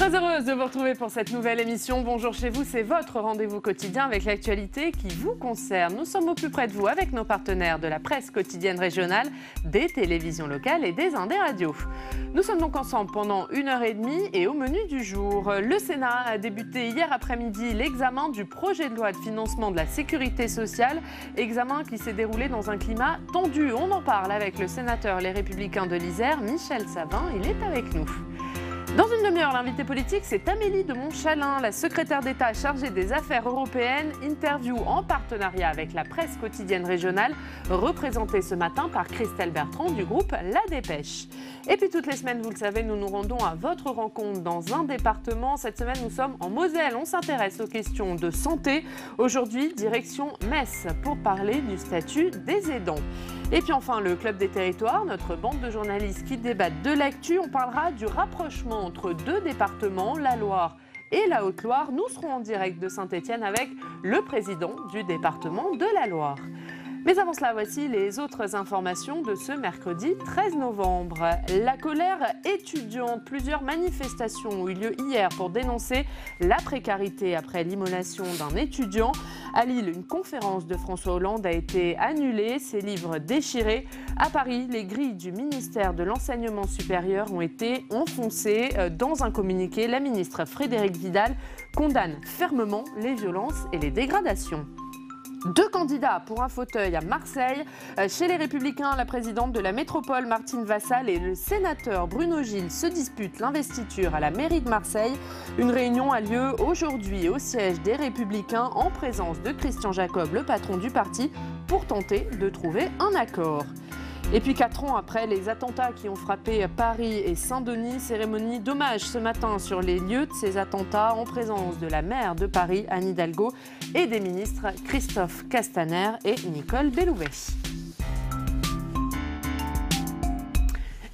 Très heureuse de vous retrouver pour cette nouvelle émission. Bonjour chez vous, c'est votre rendez-vous quotidien avec l'actualité qui vous concerne. Nous sommes au plus près de vous avec nos partenaires de la presse quotidienne régionale, des télévisions locales et des Indés radios. Nous sommes donc ensemble pendant 1h30 et au menu du jour, le Sénat a débuté hier après-midi l'examen du projet de loi de financement de la sécurité sociale, examen qui s'est déroulé dans un climat tendu. On en parle avec le sénateur Les Républicains de l'Isère, Michel Savin, il est avec nous. Dans une demi-heure, l'invité politique, c'est Amélie de Montchalin, la secrétaire d'État chargée des affaires européennes. Interview en partenariat avec la presse quotidienne régionale, représentée ce matin par Christelle Bertrand du groupe La Dépêche. Et puis toutes les semaines, vous le savez, nous nous rendons à votre rencontre dans un département. Cette semaine, nous sommes en Moselle. On s'intéresse aux questions de santé. Aujourd'hui, direction Metz pour parler du statut des aidants. Et puis enfin, le Club des Territoires, notre bande de journalistes qui débattent de l'actu. On parlera du rapprochement entre deux départements, la Loire et la Haute-Loire. Nous serons en direct de Saint-Étienne avec le président du département de la Loire. Mais avant cela, voici les autres informations de ce mercredi 13 novembre. La colère étudiante. Plusieurs manifestations ont eu lieu hier pour dénoncer la précarité après l'immolation d'un étudiant. À Lille, une conférence de François Hollande a été annulée, ses livres déchirés. À Paris, les grilles du ministère de l'Enseignement supérieur ont été enfoncées. Dans un communiqué, la ministre Frédérique Vidal condamne fermement les violences et les dégradations. Deux candidats pour un fauteuil à Marseille. Chez les Républicains, la présidente de la métropole, Martine Vassal, et le sénateur Bruno Gilles se disputent l'investiture à la mairie de Marseille. Une réunion a lieu aujourd'hui au siège des Républicains en présence de Christian Jacob, le patron du parti, pour tenter de trouver un accord. Et puis 4 ans après les attentats qui ont frappé Paris et Saint-Denis, cérémonie d'hommage ce matin sur les lieux de ces attentats en présence de la maire de Paris, Anne Hidalgo, et des ministres Christophe Castaner et Nicole Belloubet.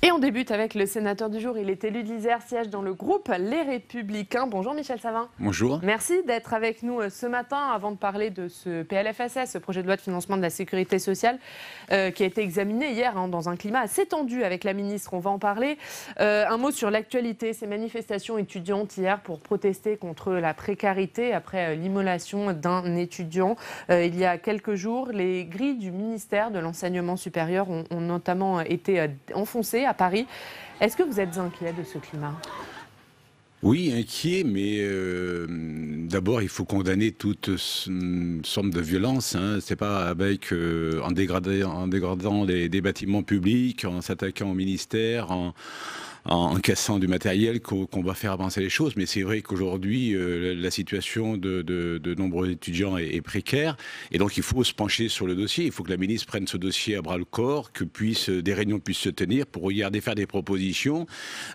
Et on débute avec le sénateur du jour. Il est élu de l'Isère, siège dans le groupe Les Républicains. Bonjour Michel Savin. Bonjour. Merci d'être avec nous ce matin avant de parler de ce PLFSS, ce projet de loi de financement de la sécurité sociale, qui a été examiné hier dans un climat assez tendu avec la ministre. On va en parler. Un mot sur l'actualité, ces manifestations étudiantes hier pour protester contre la précarité après l'immolation d'un étudiant. Il y a quelques jours, les grilles du ministère de l'Enseignement supérieur ont notamment été enfoncées à Paris. Est-ce que vous êtes inquiet de ce climat ? Oui, inquiet, mais d'abord, il faut condamner toute forme de violence. C'est pas avec en dégradant des bâtiments publics, en s'attaquant au ministère, en cassant du matériel qu'on va faire avancer les choses. Mais c'est vrai qu'aujourd'hui, la situation de nombreux étudiants est précaire. Et donc, il faut se pencher sur le dossier. Il faut que la ministre prenne ce dossier à bras-le-corps, que des réunions puissent se tenir pour regarder, faire des propositions.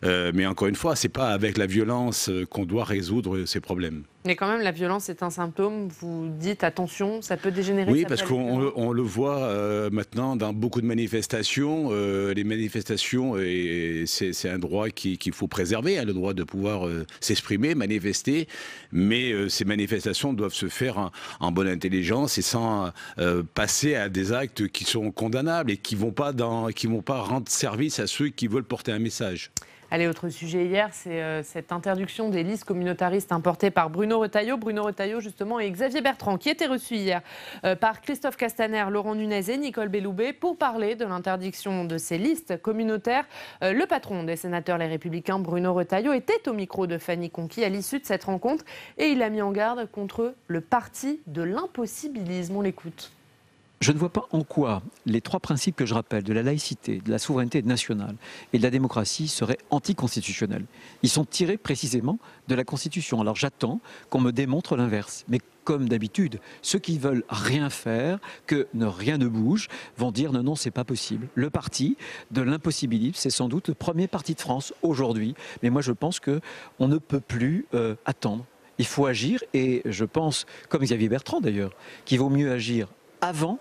Mais encore une fois, c'est pas avec la violence qu'on doit résoudre ces problèmes. Mais quand même, la violence est un symptôme. Vous dites attention, ça peut dégénérer. Oui, parce qu'on le voit maintenant dans beaucoup de manifestations. Les manifestations, c'est un droit qu'il faut préserver, le droit de pouvoir s'exprimer, manifester. Mais ces manifestations doivent se faire en bonne intelligence et sans passer à des actes qui sont condamnables et qui vont pas rendre service à ceux qui veulent porter un message. Allez, autre sujet hier, c'est cette interdiction des listes communautaristes importées par Bruno Retailleau. Bruno Retailleau, justement, et Xavier Bertrand, qui étaient reçus hier par Christophe Castaner, Laurent Nunez et Nicole Belloubet pour parler de l'interdiction de ces listes communautaires. Le patron des sénateurs Les Républicains, Bruno Retailleau, était au micro de Fanny Conquis à l'issue de cette rencontre et il a mis en garde contre le parti de l'impossibilisme. On l'écoute. Je ne vois pas en quoi les trois principes que je rappelle, de la laïcité, de la souveraineté nationale et de la démocratie, seraient anticonstitutionnels. Ils sont tirés précisément de la Constitution. Alors j'attends qu'on me démontre l'inverse. Mais comme d'habitude, ceux qui veulent rien faire, que rien ne bouge, vont dire non, c'est pas possible. Le parti de l'impossibilisme, c'est sans doute le premier parti de France aujourd'hui. Mais moi je pense qu'on ne peut plus attendre. Il faut agir et je pense, comme Xavier Bertrand d'ailleurs, qu'il vaut mieux agir avant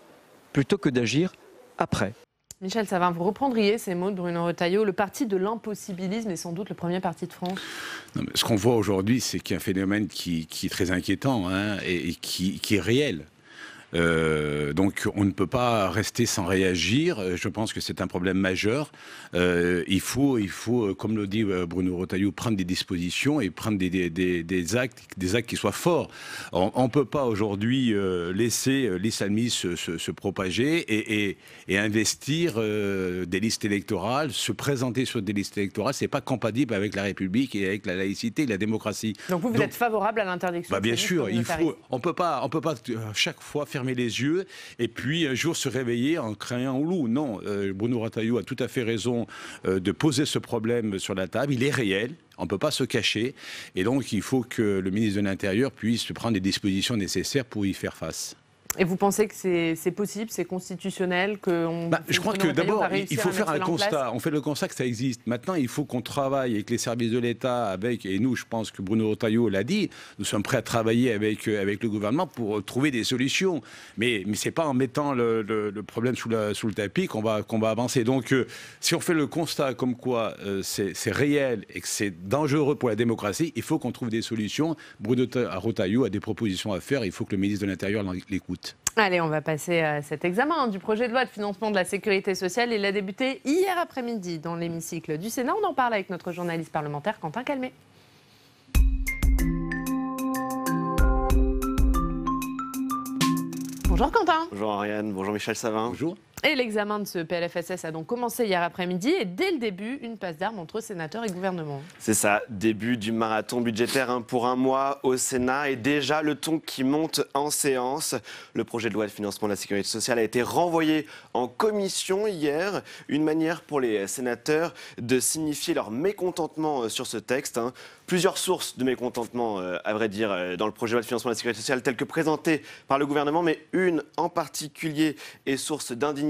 plutôt que d'agir après. Michel Savin, vous reprendriez ces mots de Bruno Retailleau. Le parti de l'impossibilisme est sans doute le premier parti de France. Non, mais ce qu'on voit aujourd'hui, c'est qu'il y a un phénomène qui est très inquiétant et qui est réel. Donc on ne peut pas rester sans réagir. Je pense que c'est un problème majeur. Il faut, comme le dit Bruno Retailleau, prendre des dispositions et prendre des actes qui soient forts. On ne peut pas aujourd'hui laisser l'islamisme se propager et investir des listes électorales, se présenter sur des listes électorales. C'est pas compatible avec la République et avec la laïcité et la démocratie. Donc vous êtes favorable à l'interdiction? Bien sûr, on peut pas chaque fois fermer les yeux et puis un jour se réveiller en criant au loup. Non, Bruno Retailleau a tout à fait raison de poser ce problème sur la table. Il est réel. On ne peut pas se cacher. Et donc, il faut que le ministre de l'Intérieur puisse prendre les dispositions nécessaires pour y faire face. Et vous pensez que c'est possible, c'est constitutionnel je crois que d'abord, il faut faire un constat. On fait le constat que ça existe. Maintenant, il faut qu'on travaille avec les services de l'État, et nous, je pense que Bruno Retailleau l'a dit, nous sommes prêts à travailler avec le gouvernement pour trouver des solutions. Mais ce n'est pas en mettant le problème sous le tapis qu'on va avancer. Donc, si on fait le constat comme quoi c'est réel et que c'est dangereux pour la démocratie, il faut qu'on trouve des solutions. Bruno Retailleau a des propositions à faire. Il faut que le ministre de l'Intérieur l'écoute. Allez, on va passer à cet examen du projet de loi de financement de la sécurité sociale. Il a débuté hier après-midi dans l'hémicycle du Sénat. On en parle avec notre journaliste parlementaire Quentin Calmet. Bonjour Quentin. Bonjour Ariane, bonjour Michel Savin. Bonjour. Et l'examen de ce PLFSS a donc commencé hier après-midi et dès le début, une passe d'armes entre sénateurs et gouvernement. C'est ça, début du marathon budgétaire pour un mois au Sénat et déjà le ton qui monte en séance. Le projet de loi de financement de la sécurité sociale a été renvoyé en commission hier. Une manière pour les sénateurs de signifier leur mécontentement sur ce texte. Plusieurs sources de mécontentement, à vrai dire, dans le projet de loi de financement de la sécurité sociale tel que présenté par le gouvernement, mais une en particulier est source d'indignation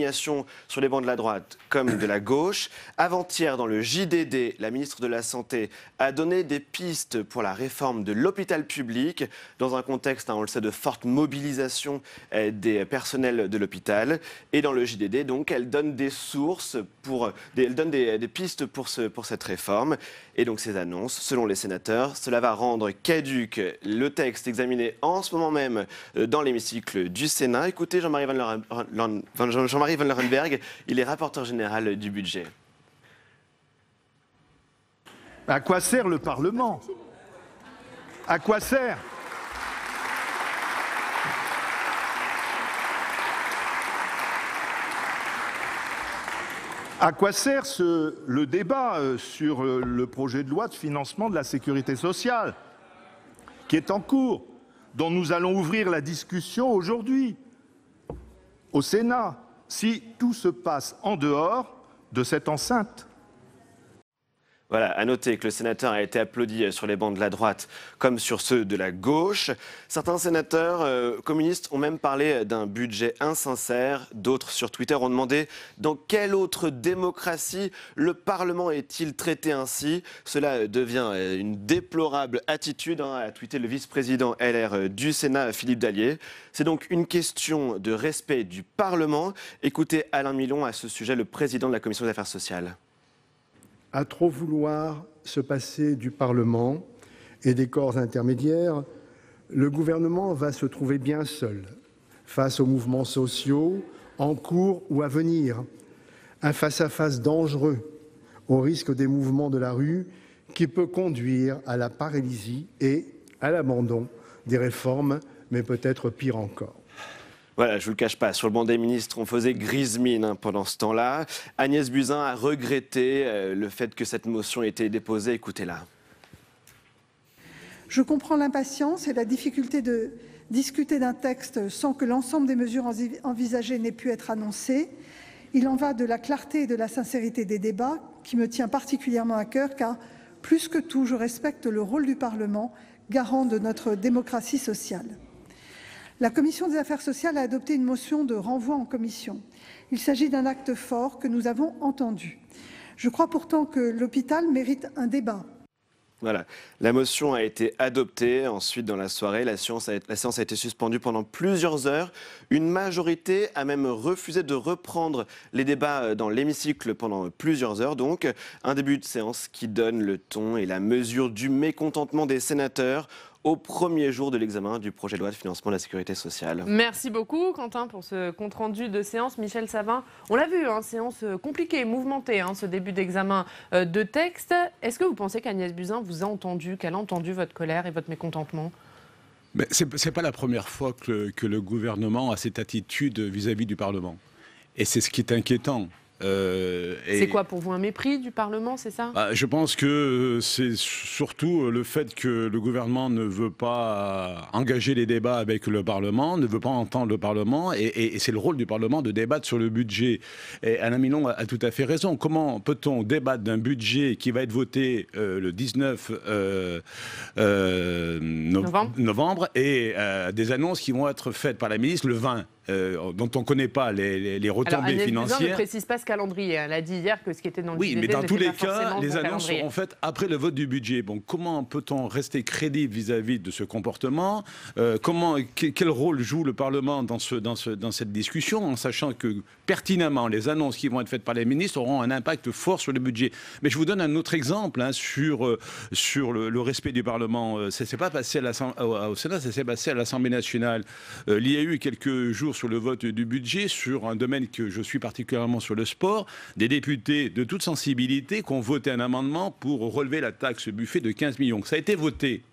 sur les bancs de la droite comme de la gauche. Avant-hier, dans le JDD, la ministre de la Santé a donné des pistes pour la réforme de l'hôpital public, dans un contexte, on le sait, de forte mobilisation des personnels de l'hôpital. Et dans le JDD, donc, elle donne des sources, elle donne des pistes pour cette réforme. Et donc ces annonces, selon les sénateurs, cela va rendre caduc le texte examiné en ce moment même dans l'hémicycle du Sénat. Écoutez Jean-Marie Van Lerenberghe, il est rapporteur général du budget. À quoi sert le Parlement? À quoi sert? À quoi sert le débat sur le projet de loi de financement de la sécurité sociale qui est en cours, dont nous allons ouvrir la discussion aujourd'hui au Sénat, si tout se passe en dehors de cette enceinte? Voilà, à noter que le sénateur a été applaudi sur les bancs de la droite comme sur ceux de la gauche. Certains sénateurs communistes ont même parlé d'un budget insincère. D'autres sur Twitter ont demandé dans quelle autre démocratie le Parlement est-il traité ainsi. Cela devient une déplorable attitude, a tweeté le vice-président LR du Sénat, Philippe Dallier. C'est donc une question de respect du Parlement. Écoutez Alain Milon à ce sujet, le président de la Commission des affaires sociales. À trop vouloir se passer du Parlement et des corps intermédiaires, le gouvernement va se trouver bien seul face aux mouvements sociaux en cours ou à venir. Un face-à-face dangereux au risque des mouvements de la rue qui peut conduire à la paralysie et à l'abandon des réformes, mais peut-être pire encore. Voilà, je ne vous le cache pas, sur le banc des ministres, on faisait grise mine pendant ce temps-là. Agnès Buzyn a regretté le fait que cette motion ait été déposée. Écoutez-la. Je comprends l'impatience et la difficulté de discuter d'un texte sans que l'ensemble des mesures envisagées n'aient pu être annoncées. Il en va de la clarté et de la sincérité des débats qui me tient particulièrement à cœur car, plus que tout, je respecte le rôle du Parlement, garant de notre démocratie sociale. La Commission des affaires sociales a adopté une motion de renvoi en commission. Il s'agit d'un acte fort que nous avons entendu. Je crois pourtant que l'hôpital mérite un débat. Voilà, la motion a été adoptée. Ensuite, dans la soirée, la séance a été suspendue pendant plusieurs heures. Une majorité a même refusé de reprendre les débats dans l'hémicycle pendant plusieurs heures. Donc, un début de séance qui donne le ton et la mesure du mécontentement des sénateurs au premier jour de l'examen du projet de loi de financement de la sécurité sociale. Merci beaucoup Quentin pour ce compte-rendu de séance. Michel Savin, on l'a vu, séance compliquée, mouvementée, ce début d'examen de texte. Est-ce que vous pensez qu'Agnès Buzyn vous a entendu, qu'elle a entendu votre colère et votre mécontentement ? Ce n'est pas la première fois que le gouvernement a cette attitude vis-à-vis du Parlement. Et c'est ce qui est inquiétant. C'est quoi pour vous, un mépris du Parlement, c'est ça ? Je pense que c'est surtout le fait que le gouvernement ne veut pas engager les débats avec le Parlement, ne veut pas entendre le Parlement, et c'est le rôle du Parlement de débattre sur le budget. Et Alain Milon a tout à fait raison. Comment peut-on débattre d'un budget qui va être voté le 19 novembre et des annonces qui vont être faites par la ministre le 20 dont on ne connaît pas les retombées financières. Agnès Buzyn ne précise pas ce calendrier. Elle a dit hier que ce qui était dans le JDD. Oui, mais dans tous les cas, les annonces seront faites après le vote du budget. Bon, comment peut-on rester crédible vis-à-vis de ce comportement ? Quel rôle joue le Parlement dans cette discussion, en sachant que pertinemment, les annonces qui vont être faites par les ministres auront un impact fort sur le budget. Mais je vous donne un autre exemple sur le respect du Parlement. Ça ne s'est pas passé au Sénat, ça s'est passé à l'Assemblée nationale. Il y a eu quelques jours sur le vote du budget, sur un domaine que je suis particulièrement sur le sport, des députés de toute sensibilité qui ont voté un amendement pour relever la taxe Buffet de 15 millions. Ça a été voté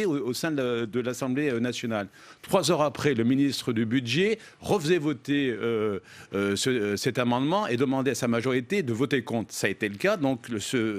au sein de l'Assemblée nationale. 3 heures après, le ministre du Budget refaisait voter cet amendement et demandait à sa majorité de voter contre. Ça a été le cas, donc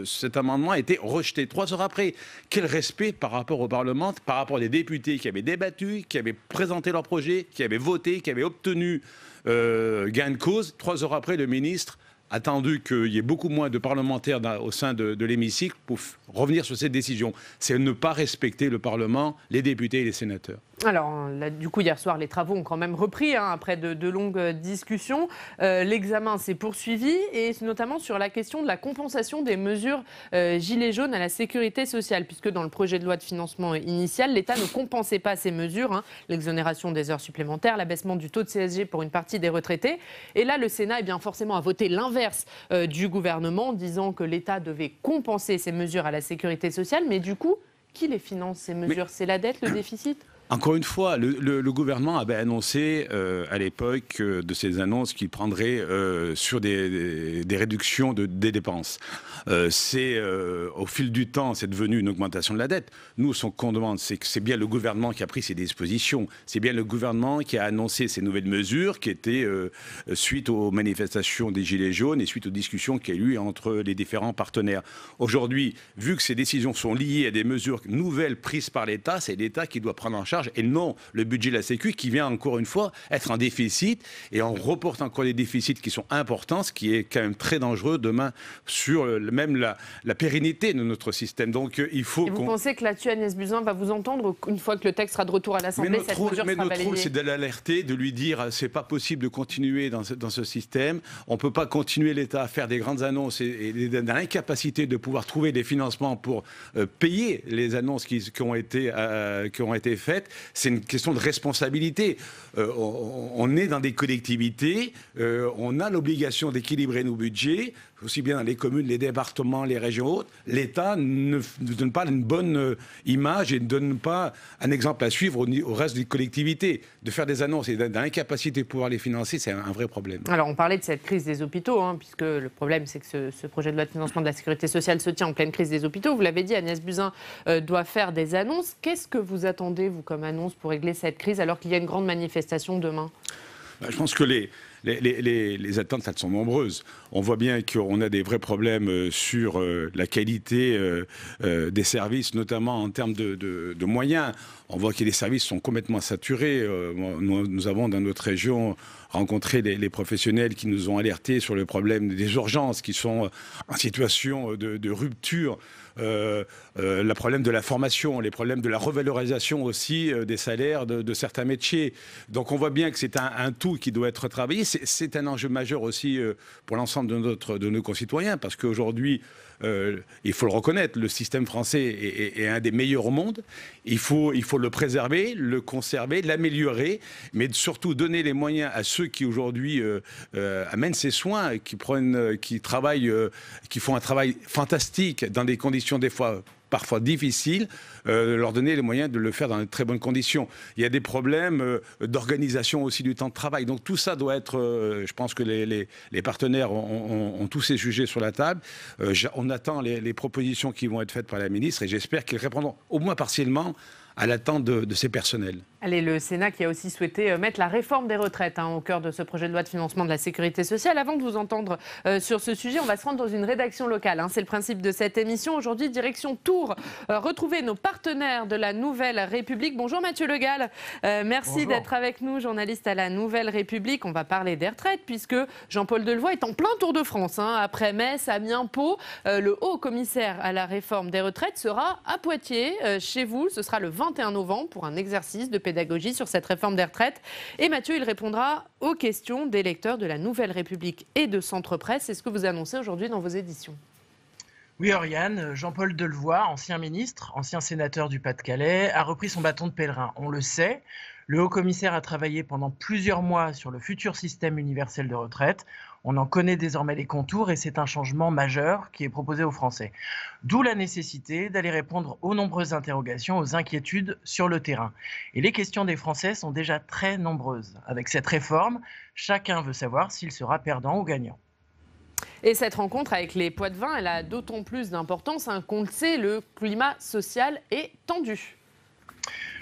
cet amendement a été rejeté 3 heures après. Quel respect par rapport au Parlement, par rapport aux députés qui avaient débattu, qui avaient présenté leur projet, qui avaient voté, qui avaient obtenu gain de cause. 3 heures après, le ministre attendu qu'il y ait beaucoup moins de parlementaires au sein de l'hémicycle pour revenir sur cette décision. C'est ne pas respecter le Parlement, les députés et les sénateurs. Alors, là, du coup, hier soir, les travaux ont quand même repris, après de longues discussions. L'examen s'est poursuivi, et notamment sur la question de la compensation des mesures gilets jaunes à la sécurité sociale, puisque dans le projet de loi de financement initial, l'État ne compensait pas ces mesures, l'exonération des heures supplémentaires, l'abaissement du taux de CSG pour une partie des retraités. Et là, le Sénat, forcément, a voté l'inverse du gouvernement, disant que l'État devait compenser ces mesures à la sécurité sociale. Mais du coup, qui les finance, ces mesures ? C'est la dette, le déficit ? Encore une fois, le gouvernement avait annoncé à l'époque de ces annonces qu'il prendrait sur des réductions des dépenses. Au fil du temps, c'est devenu une augmentation de la dette. Nous, ce qu'on demande, c'est que c'est bien le gouvernement qui a pris ces dispositions. C'est bien le gouvernement qui a annoncé ces nouvelles mesures qui étaient suite aux manifestations des Gilets jaunes et suite aux discussions qu'il y a eu entre les différents partenaires. Aujourd'hui, vu que ces décisions sont liées à des mesures nouvelles prises par l'État, c'est l'État qui doit prendre en charge et non le budget de la Sécu qui vient encore une fois être en déficit, et on reporte encore des déficits qui sont importants, ce qui est quand même très dangereux demain sur même la pérennité de notre système. Donc il faut. Et vous pensez que là-dessus Agnès Buzyn va vous entendre une fois que le texte sera de retour à l'Assemblée, cette mesure sera validée ? Notre rôle, c'est de l'alerter, de lui dire c'est pas possible de continuer dans ce système. On peut pas continuer l'État à faire des grandes annonces et dans l'incapacité de pouvoir trouver des financements pour payer les annonces qui ont été faites. C'est une question de responsabilité. On est dans des collectivités, on a l'obligation d'équilibrer nos budgets, aussi bien dans les communes, les départements, les régions hautes. L'État ne donne pas une bonne image et ne donne pas un exemple à suivre au reste des collectivités. De faire des annonces et dans l'incapacité de pouvoir les financer, c'est un vrai problème. Alors on parlait de cette crise des hôpitaux, puisque le problème c'est que ce projet de loi de financement de la sécurité sociale se tient en pleine crise des hôpitaux. Vous l'avez dit, Agnès Buzyn doit faire des annonces. Qu'est-ce que vous attendez, vous, comme annonce pour régler cette crise, alors qu'il y a une grande manifestation demain ? Je pense que les attentes, elles sont nombreuses. On voit bien qu'on a des vrais problèmes sur la qualité des services, notamment en termes de moyens. On voit que les services sont complètement saturés. Nous avons dans notre région rencontré les professionnels qui nous ont alertés sur le problème des urgences, qui sont en situation de rupture. Le problème de la formation, les problèmes de la revalorisation aussi des salaires de certains métiers. Donc on voit bien que c'est un tout qui doit être travaillé. C'est un enjeu majeur aussi pour l'ensemble de nos concitoyens, parce qu'aujourd'hui, il faut le reconnaître, le système français est un des meilleurs au monde. Il faut le préserver, le conserver, l'améliorer, mais surtout donner les moyens à ceux qui aujourd'hui amènent ces soins, qui travaillent, qui font un travail fantastique dans des conditions des fois parfois difficile, leur donner les moyens de le faire dans de très bonnes conditions. Il y a des problèmes d'organisation aussi du temps de travail. Donc tout ça doit être, je pense que les partenaires ont tous ces sujets sur la table. On attend les propositions qui vont être faites par la ministre et j'espère qu'ils répondront au moins partiellement à l'attente de ces personnels. Allez, le Sénat qui a aussi souhaité mettre la réforme des retraites au cœur de ce projet de loi de financement de la sécurité sociale. Avant de vous entendre sur ce sujet, on va se rendre dans une rédaction locale. C'est le principe de cette émission. Aujourd'hui, direction Tours, retrouver nos partenaires de la Nouvelle République. Bonjour Mathieu Le Gall, merci d'être avec nous, journaliste à la Nouvelle République. On va parler des retraites puisque Jean-Paul Delevoye est en plein Tour de France. Après Metz, Amiens, Pau, le haut commissaire à la réforme des retraites sera à Poitiers, chez vous. Ce sera le 21 novembre pour un exercice de pédagogie sur cette réforme des retraites. Et Mathieu, il répondra aux questions des lecteurs de la Nouvelle République et de Centre Presse. C'est ce que vous annoncez aujourd'hui dans vos éditions. Oui, Oriane, Jean-Paul Delevoye, ancien ministre, ancien sénateur du Pas-de-Calais, a repris son bâton de pèlerin. On le sait, le haut-commissaire a travaillé pendant plusieurs mois sur le futur système universel de retraite. On en connaît désormais les contours et c'est un changement majeur qui est proposé aux Français. D'où la nécessité d'aller répondre aux nombreuses interrogations, aux inquiétudes sur le terrain. Et les questions des Français sont déjà très nombreuses. Avec cette réforme, chacun veut savoir s'il sera perdant ou gagnant. Et cette rencontre avec les Poitevins, elle a d'autant plus d'importance qu'on le sait, le climat social est tendu.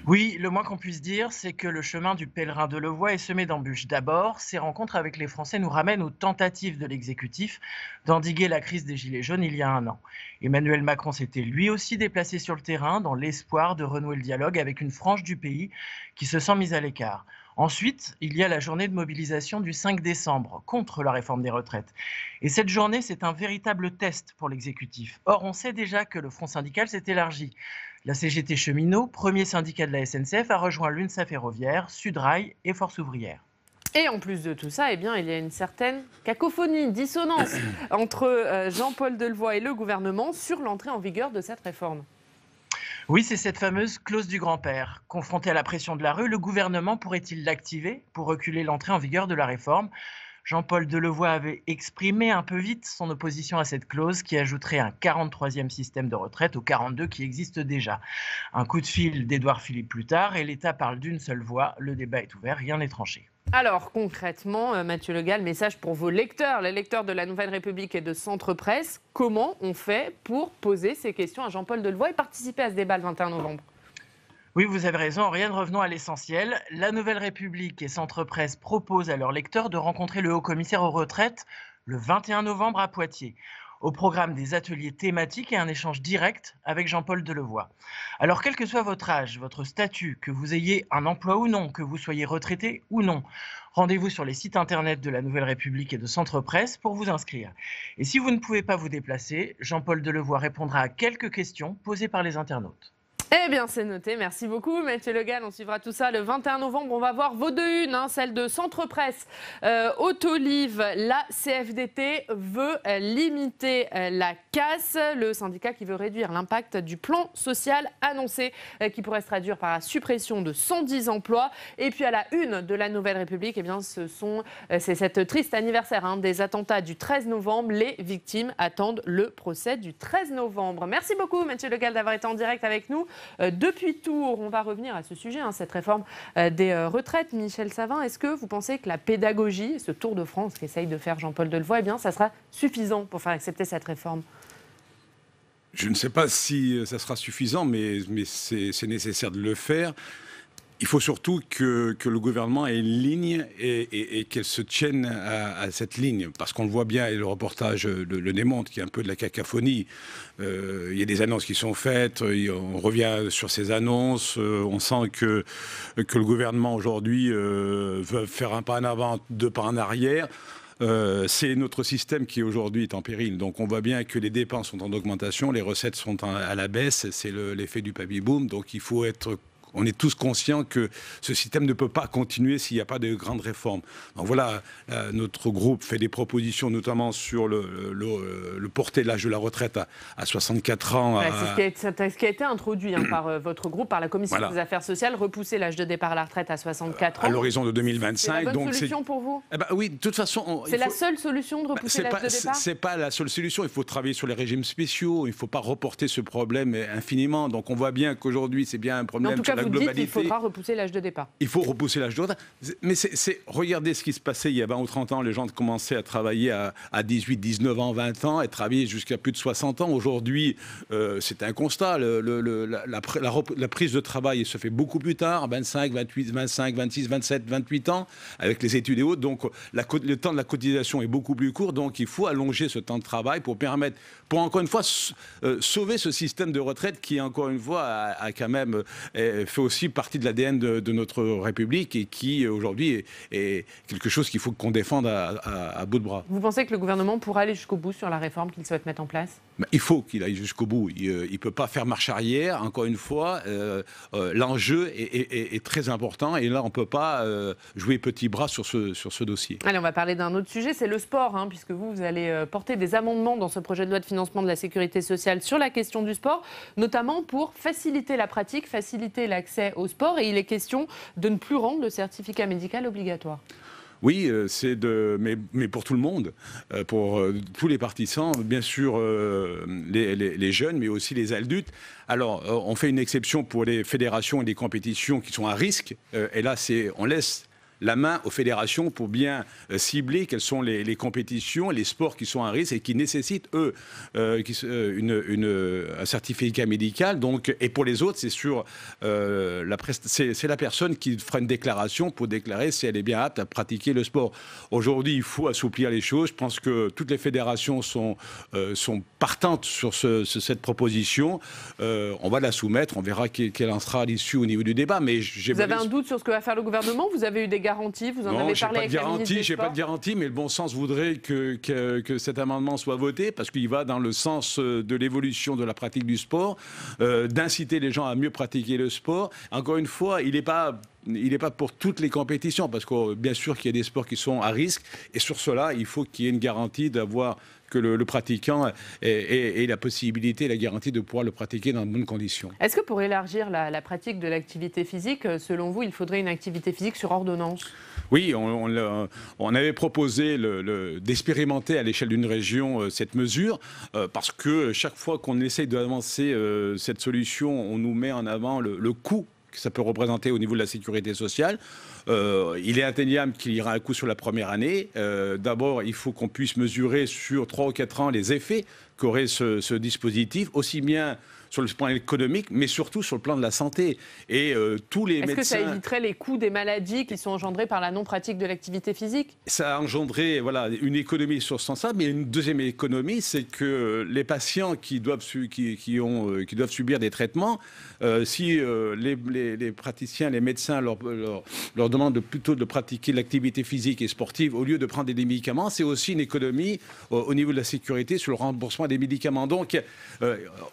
Oui, le moins qu'on puisse dire, c'est que le chemin du pèlerin Delevoye est semé d'embûches. D'abord, ces rencontres avec les Français nous ramènent aux tentatives de l'exécutif d'endiguer la crise des Gilets jaunes il y a un an. Emmanuel Macron s'était lui aussi déplacé sur le terrain dans l'espoir de renouer le dialogue avec une frange du pays qui se sent mise à l'écart. Ensuite, il y a la journée de mobilisation du 5 décembre contre la réforme des retraites. Et cette journée, c'est un véritable test pour l'exécutif. Or, on sait déjà que le front syndical s'est élargi. La CGT Cheminots, premier syndicat de la SNCF, a rejoint l'UNSA Ferroviaire, Sudrail et Force Ouvrière. Et en plus de tout ça, il y a une certaine cacophonie, dissonance entre Jean-Paul Delevoye et le gouvernement sur l'entrée en vigueur de cette réforme. Oui, c'est cette fameuse clause du grand-père. Confronté à la pression de la rue, le gouvernement pourrait-il l'activer pour reculer l'entrée en vigueur de la réforme ? Jean-Paul Delevoye avait exprimé un peu vite son opposition à cette clause qui ajouterait un 43e système de retraite aux 42 qui existent déjà. Un coup de fil d'Édouard Philippe plus tard et l'État parle d'une seule voix. Le débat est ouvert, rien n'est tranché. Alors concrètement, Mathieu Le Gall, message pour vos lecteurs, les lecteurs de la Nouvelle République et de Centre Presse. Comment on fait pour poser ces questions à Jean-Paul Delevoye et participer à ce débat le 21 novembre ? Oui, vous avez raison, Oriane, revenons à l'essentiel. La Nouvelle République et Centre Presse proposent à leurs lecteurs de rencontrer le haut-commissaire aux retraites le 21 novembre à Poitiers. Au programme des ateliers thématiques et un échange direct avec Jean-Paul Delevoye. Alors, quel que soit votre âge, votre statut, que vous ayez un emploi ou non, que vous soyez retraité ou non, rendez-vous sur les sites internet de la Nouvelle République et de Centre Presse pour vous inscrire. Et si vous ne pouvez pas vous déplacer, Jean-Paul Delevoye répondra à quelques questions posées par les internautes. Eh bien, c'est noté. Merci beaucoup, Mathieu Le Gall. On suivra tout ça le 21 novembre. On va voir vos deux unes, celle de Centre Presse. Autoliv, la CFDT veut limiter la casse. Le syndicat qui veut réduire l'impact du plan social annoncé, qui pourrait se traduire par la suppression de 110 emplois. Et puis, à la une de la Nouvelle République, eh bien, c'est cette triste anniversaire des attentats du 13 novembre. Les victimes attendent le procès du 13 novembre. Merci beaucoup, Mathieu Le Gall, d'avoir été en direct avec nous. Depuis Tours, on va revenir à ce sujet, cette réforme des retraites. Michel Savin, est-ce que vous pensez que la pédagogie, ce Tour de France qu'essaye de faire Jean-Paul Delevoye, eh bien, ça sera suffisant pour faire accepter cette réforme ? Je ne sais pas si ça sera suffisant, mais c'est nécessaire de le faire. Il faut surtout que le gouvernement ait une ligne et qu'elle se tienne à cette ligne. Parce qu'on le voit bien, et le reportage le démontre, qu'il y a un peu de la cacophonie. Il y a des annonces qui sont faites, on revient sur ces annonces, on sent que le gouvernement aujourd'hui veut faire un pas en avant, deux pas en arrière. C'est notre système qui aujourd'hui est en péril. Donc on voit bien que les dépenses sont en augmentation, les recettes sont à la baisse, c'est l'effet du baby boom. Donc il faut être on est tous conscients que ce système ne peut pas continuer s'il n'y a pas de grandes réformes. Donc voilà, notre groupe fait des propositions, notamment sur le porter l'âge de la retraite à 64 ans. Voilà, c'est ce qui a été introduit par votre groupe, par la Commission des affaires sociales, repousser l'âge de départ à la retraite à 64 ans. À l'horizon de 2025. C'est la bonne solution pour vous? Oui, de toute façon... C'est la seule solution de repousser l'âge de départ? C'est pas la seule solution. Il faut travailler sur les régimes spéciaux. Il ne faut pas reporter ce problème infiniment. Donc on voit bien qu'aujourd'hui, c'est bien un problème sur la globalité. Dites, il faudra repousser l'âge de départ. Il faut repousser l'âge de départ. Mais regardez ce qui se passait il y a 20 ou 30 ans. Les gens commençaient à travailler à 18, 19 ans, 20 ans et travailler jusqu'à plus de 60 ans. Aujourd'hui, c'est un constat. La prise de travail se fait beaucoup plus tard, 25, 28, 25, 26, 27, 28 ans, avec les études et autres. Donc le temps de la cotisation est beaucoup plus court. Donc il faut allonger ce temps de travail pour permettre, pour encore une fois, sauver ce système de retraite qui, encore une fois, a quand même fait aussi partie de l'ADN de notre République et qui, aujourd'hui, est quelque chose qu'il faut qu'on défende à bout de bras. Vous pensez que le gouvernement pourra aller jusqu'au bout sur la réforme qu'il souhaite mettre en place? Il faut qu'il aille jusqu'au bout. Il ne peut pas faire marche arrière. Encore une fois, l'enjeu est très important et là, on ne peut pas jouer petit bras sur ce dossier. Allez, on va parler d'un autre sujet, c'est le sport, puisque vous allez porter des amendements dans ce projet de loi de financement de la sécurité sociale sur la question du sport, notamment pour faciliter la pratique, faciliter l'accès au sport, et il est question de ne plus rendre le certificat médical obligatoire. Oui, mais pour tout le monde, pour tous les partisans, bien sûr les jeunes, mais aussi les adultes. Alors, on fait une exception pour les fédérations et les compétitions qui sont à risque, et là, on laisse la main aux fédérations pour bien cibler quelles sont les compétitions, les sports qui sont à risque et qui nécessitent, eux, un certificat médical. Donc, et pour les autres, c'est sur c'est la personne qui fera une déclaration pour déclarer si elle est bien apte à pratiquer le sport. Aujourd'hui, il faut assouplir les choses. Je pense que toutes les fédérations sont partantes sur cette proposition. On va la soumettre, on verra quelle en sera l'issue au niveau du débat. Mais vous avez un doute sur ce que va faire le gouvernement? Vous avez eu des garanties? Vous en avez parlé avec la ministre des Sports? J'ai pas de garantie, mais le bon sens voudrait que cet amendement soit voté parce qu'il va dans le sens de l'évolution de la pratique du sport, d'inciter les gens à mieux pratiquer le sport. Encore une fois, il n'est pas pour toutes les compétitions parce que bien sûr qu'il y a des sports qui sont à risque et sur cela, il faut qu'il y ait une garantie d'avoir que le pratiquant ait la possibilité, la garantie de pouvoir le pratiquer dans de bonnes conditions. Est-ce que pour élargir la pratique de l'activité physique, selon vous, il faudrait une activité physique sur ordonnance? Oui, on avait proposé d'expérimenter à l'échelle d'une région cette mesure parce que chaque fois qu'on essaye d'avancer cette solution, on nous met en avant le coût que ça peut représenter au niveau de la sécurité sociale. Il est indéniable qu'il y aura un coût sur la première année. D'abord, il faut qu'on puisse mesurer sur 3 ou 4 ans les effets qu'aurait ce dispositif, aussi bien sur le plan économique, mais surtout sur le plan de la santé. Et tous les médecins... Est-ce que ça éviterait les coûts des maladies qui sont engendrés par la non-pratique de l'activité physique? Ça a engendré une économie sur ce sens-là, mais une deuxième économie, c'est que les patients qui doivent subir des traitements, si les praticiens, les médecins leur demandent plutôt de pratiquer l'activité physique et sportive au lieu de prendre des médicaments, c'est aussi une économie au niveau de la sécurité sur le remboursement des médicaments. Donc,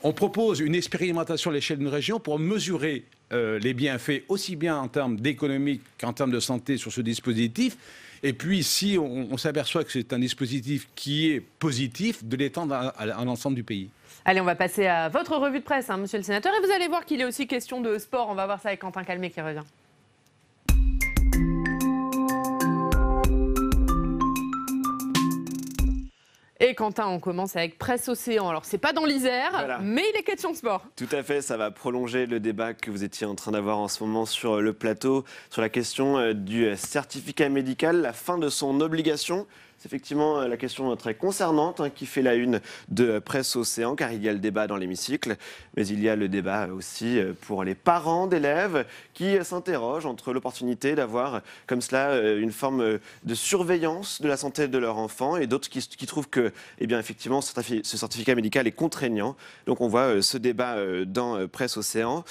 on propose une expérimentation à l'échelle d'une région pour mesurer les bienfaits aussi bien en termes d'économie qu'en termes de santé sur ce dispositif. Et puis, si on s'aperçoit que c'est un dispositif qui est positif, de l'étendre à l'ensemble du pays. Allez, on va passer à votre revue de presse, monsieur le sénateur. Et vous allez voir qu'il est aussi question de sport. On va voir ça avec Quentin Calmet qui revient. Et Quentin, on commence avec Presse Océan. Alors, c'est pas dans l'Isère, voilà, mais il est question de sport. Tout à fait, ça va prolonger le débat que vous étiez en train d'avoir en ce moment sur le plateau, sur la question du certificat médical, la fin de son obligation. C'est effectivement la question très concernante qui fait la une de Presse Océan, car il y a le débat dans l'hémicycle, mais il y a le débat aussi pour les parents d'élèves qui s'interrogent entre l'opportunité d'avoir comme cela une forme de surveillance de la santé de leur enfant et d'autres qui trouvent que, eh bien, effectivement, ce certificat médical est contraignant. Donc on voit ce débat dans Presse Océan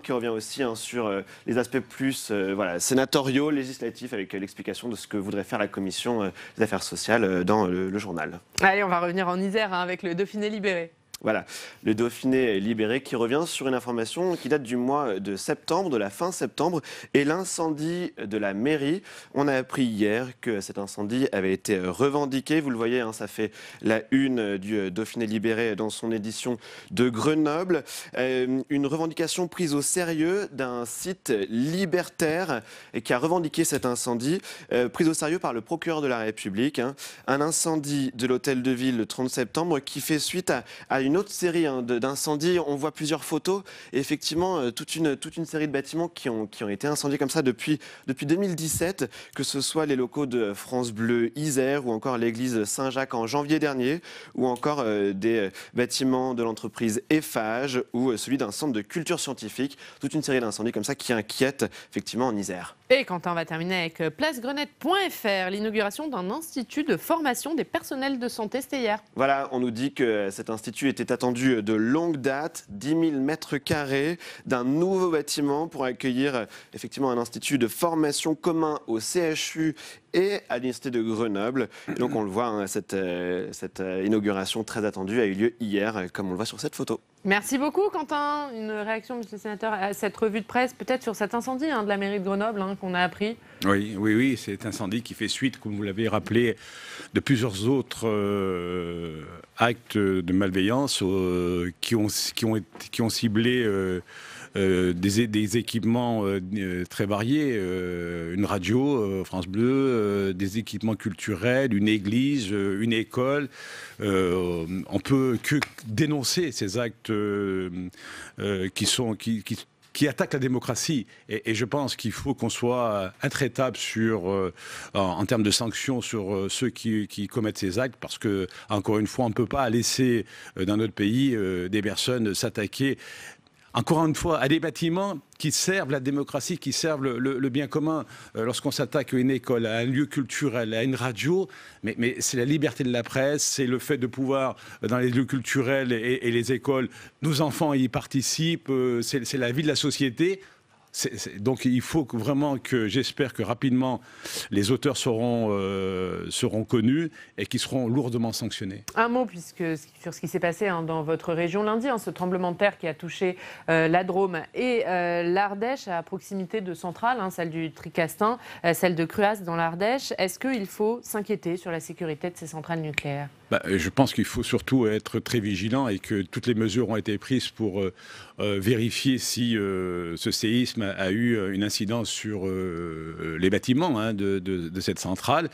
qui revient aussi sur les aspects plus sénatoriaux, législatifs, avec l'explication de ce que voudrait faire la commission des affaires sociales dans le journal. Allez, on va revenir en Isère avec le Dauphiné libéré. Voilà, le Dauphiné libéré qui revient sur une information qui date du mois de septembre, de la fin septembre, et l'incendie de la mairie. On a appris hier que cet incendie avait été revendiqué. Vous le voyez, hein, ça fait la une du Dauphiné libéré dans son édition de Grenoble. Une revendication prise au sérieux d'un site libertaire qui a revendiqué cet incendie, prise au sérieux par le procureur de la République. Hein. Un incendie de l'hôtel de ville le 30 septembre qui fait suite à une autre série d'incendies. On voit plusieurs photos et effectivement toute une série de bâtiments qui ont été incendiés comme ça depuis 2017, que ce soit les locaux de France Bleu Isère ou encore l'église Saint-Jacques en janvier dernier, ou encore des bâtiments de l'entreprise Eiffage ou celui d'un centre de culture scientifique. Toute une série d'incendies comme ça qui inquiètent effectivement en Isère. Et Quentin, on va terminer avec placegrenette.fr, l'inauguration d'un institut de formation des personnels de santé, c'était hier. Voilà, on nous dit que cet institut était attendu de longue date, 10 000 mètres carrés d'un nouveau bâtiment pour accueillir effectivement un institut de formation commun au CHU et à l'Université de Grenoble. Et donc on le voit, hein, cette inauguration très attendue a eu lieu hier, comme on le voit sur cette photo. Merci beaucoup Quentin. Une réaction, monsieur le sénateur, à cette revue de presse, peut-être sur cet incendie de la mairie de Grenoble qu'on a appris. Oui, c'est un incendie qui fait suite, comme vous l'avez rappelé, de plusieurs autres actes de malveillance qui ont ciblé des équipements très variés, une radio, France Bleu, des équipements culturels, une église, une école. On peut que dénoncer ces actes qui attaquent la démocratie. Et je pense qu'il faut qu'on soit intraitable en termes de sanctions sur ceux qui commettent ces actes, parce que, encore une fois, on ne peut pas laisser dans notre pays des personnes s'attaquer, encore une fois, à des bâtiments qui servent la démocratie, qui servent le bien commun. Lorsqu'on s'attaque à une école, à un lieu culturel, à une radio, mais c'est la liberté de la presse, c'est le fait de pouvoir, dans les lieux culturels et les écoles, nos enfants y participent, c'est la vie de la société. Donc il faut j'espère que rapidement les auteurs seront connus et qu'ils seront lourdement sanctionnés. Un mot sur ce qui s'est passé dans votre région lundi, ce tremblement de terre qui a touché la Drôme et l'Ardèche à proximité de centrales, celle du Tricastin, celle de Cruas dans l'Ardèche. Est-ce qu'il faut s'inquiéter sur la sécurité de ces centrales nucléaires ? Je pense qu'il faut surtout être très vigilant et que toutes les mesures ont été prises pour vérifier si ce séisme a eu une incidence sur les bâtiments de cette centrale.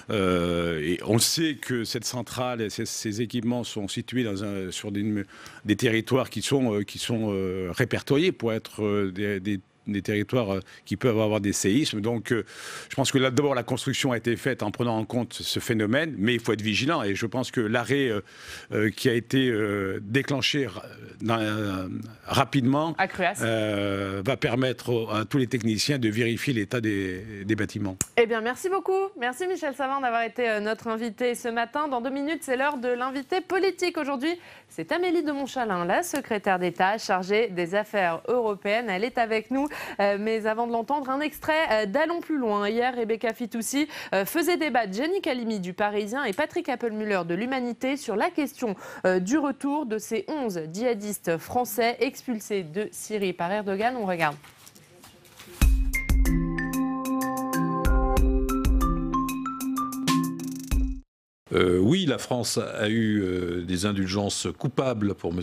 Et on sait que cette centrale et ces équipements sont situés sur des territoires qui sont répertoriés pour être des territoires qui peuvent avoir des séismes. Donc, je pense que là, d'abord, la construction a été faite en prenant en compte ce phénomène, mais il faut être vigilant. Et je pense que l'arrêt qui a été déclenché rapidement va permettre à tous les techniciens de vérifier l'état des bâtiments. Eh bien, merci beaucoup. Merci Michel Savin d'avoir été notre invité ce matin. Dans 2 minutes, c'est l'heure de l'invité politique. Aujourd'hui, c'est Amélie de Montchalin, la secrétaire d'État chargée des affaires européennes. Elle est avec nous. Mais avant de l'entendre, un extrait d'Allons plus loin. Hier, Rebecca Fitoussi faisait débattre Jenny Calimi du Parisien et Patrick Appelmuller de l'Humanité sur la question du retour de ces 11 djihadistes français expulsés de Syrie par Erdogan. On regarde. Oui, la France a eu des indulgences coupables pour M.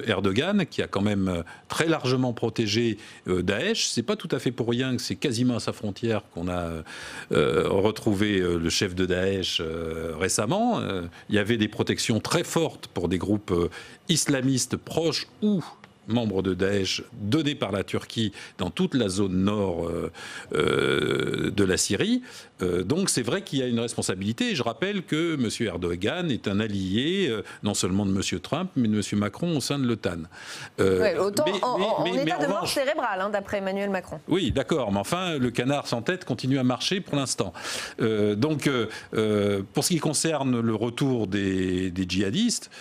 Erdogan, qui a quand même très largement protégé Daesh. C'est pas tout à fait pour rien que c'est quasiment à sa frontière qu'on a retrouvé le chef de Daesh récemment. Il y avait des protections très fortes pour des groupes islamistes proches ou membres de Daesh, données par la Turquie dans toute la zone nord de la Syrie. Donc c'est vrai qu'il y a une responsabilité. Et je rappelle que M. Erdogan est un allié non seulement de M. Trump, mais de M. Macron au sein de l'OTAN. En état de mort cérébrale, d'après Emmanuel Macron. Oui, d'accord, mais enfin, le canard sans tête continue à marcher pour l'instant. Donc, pour ce qui concerne le retour des djihadistes,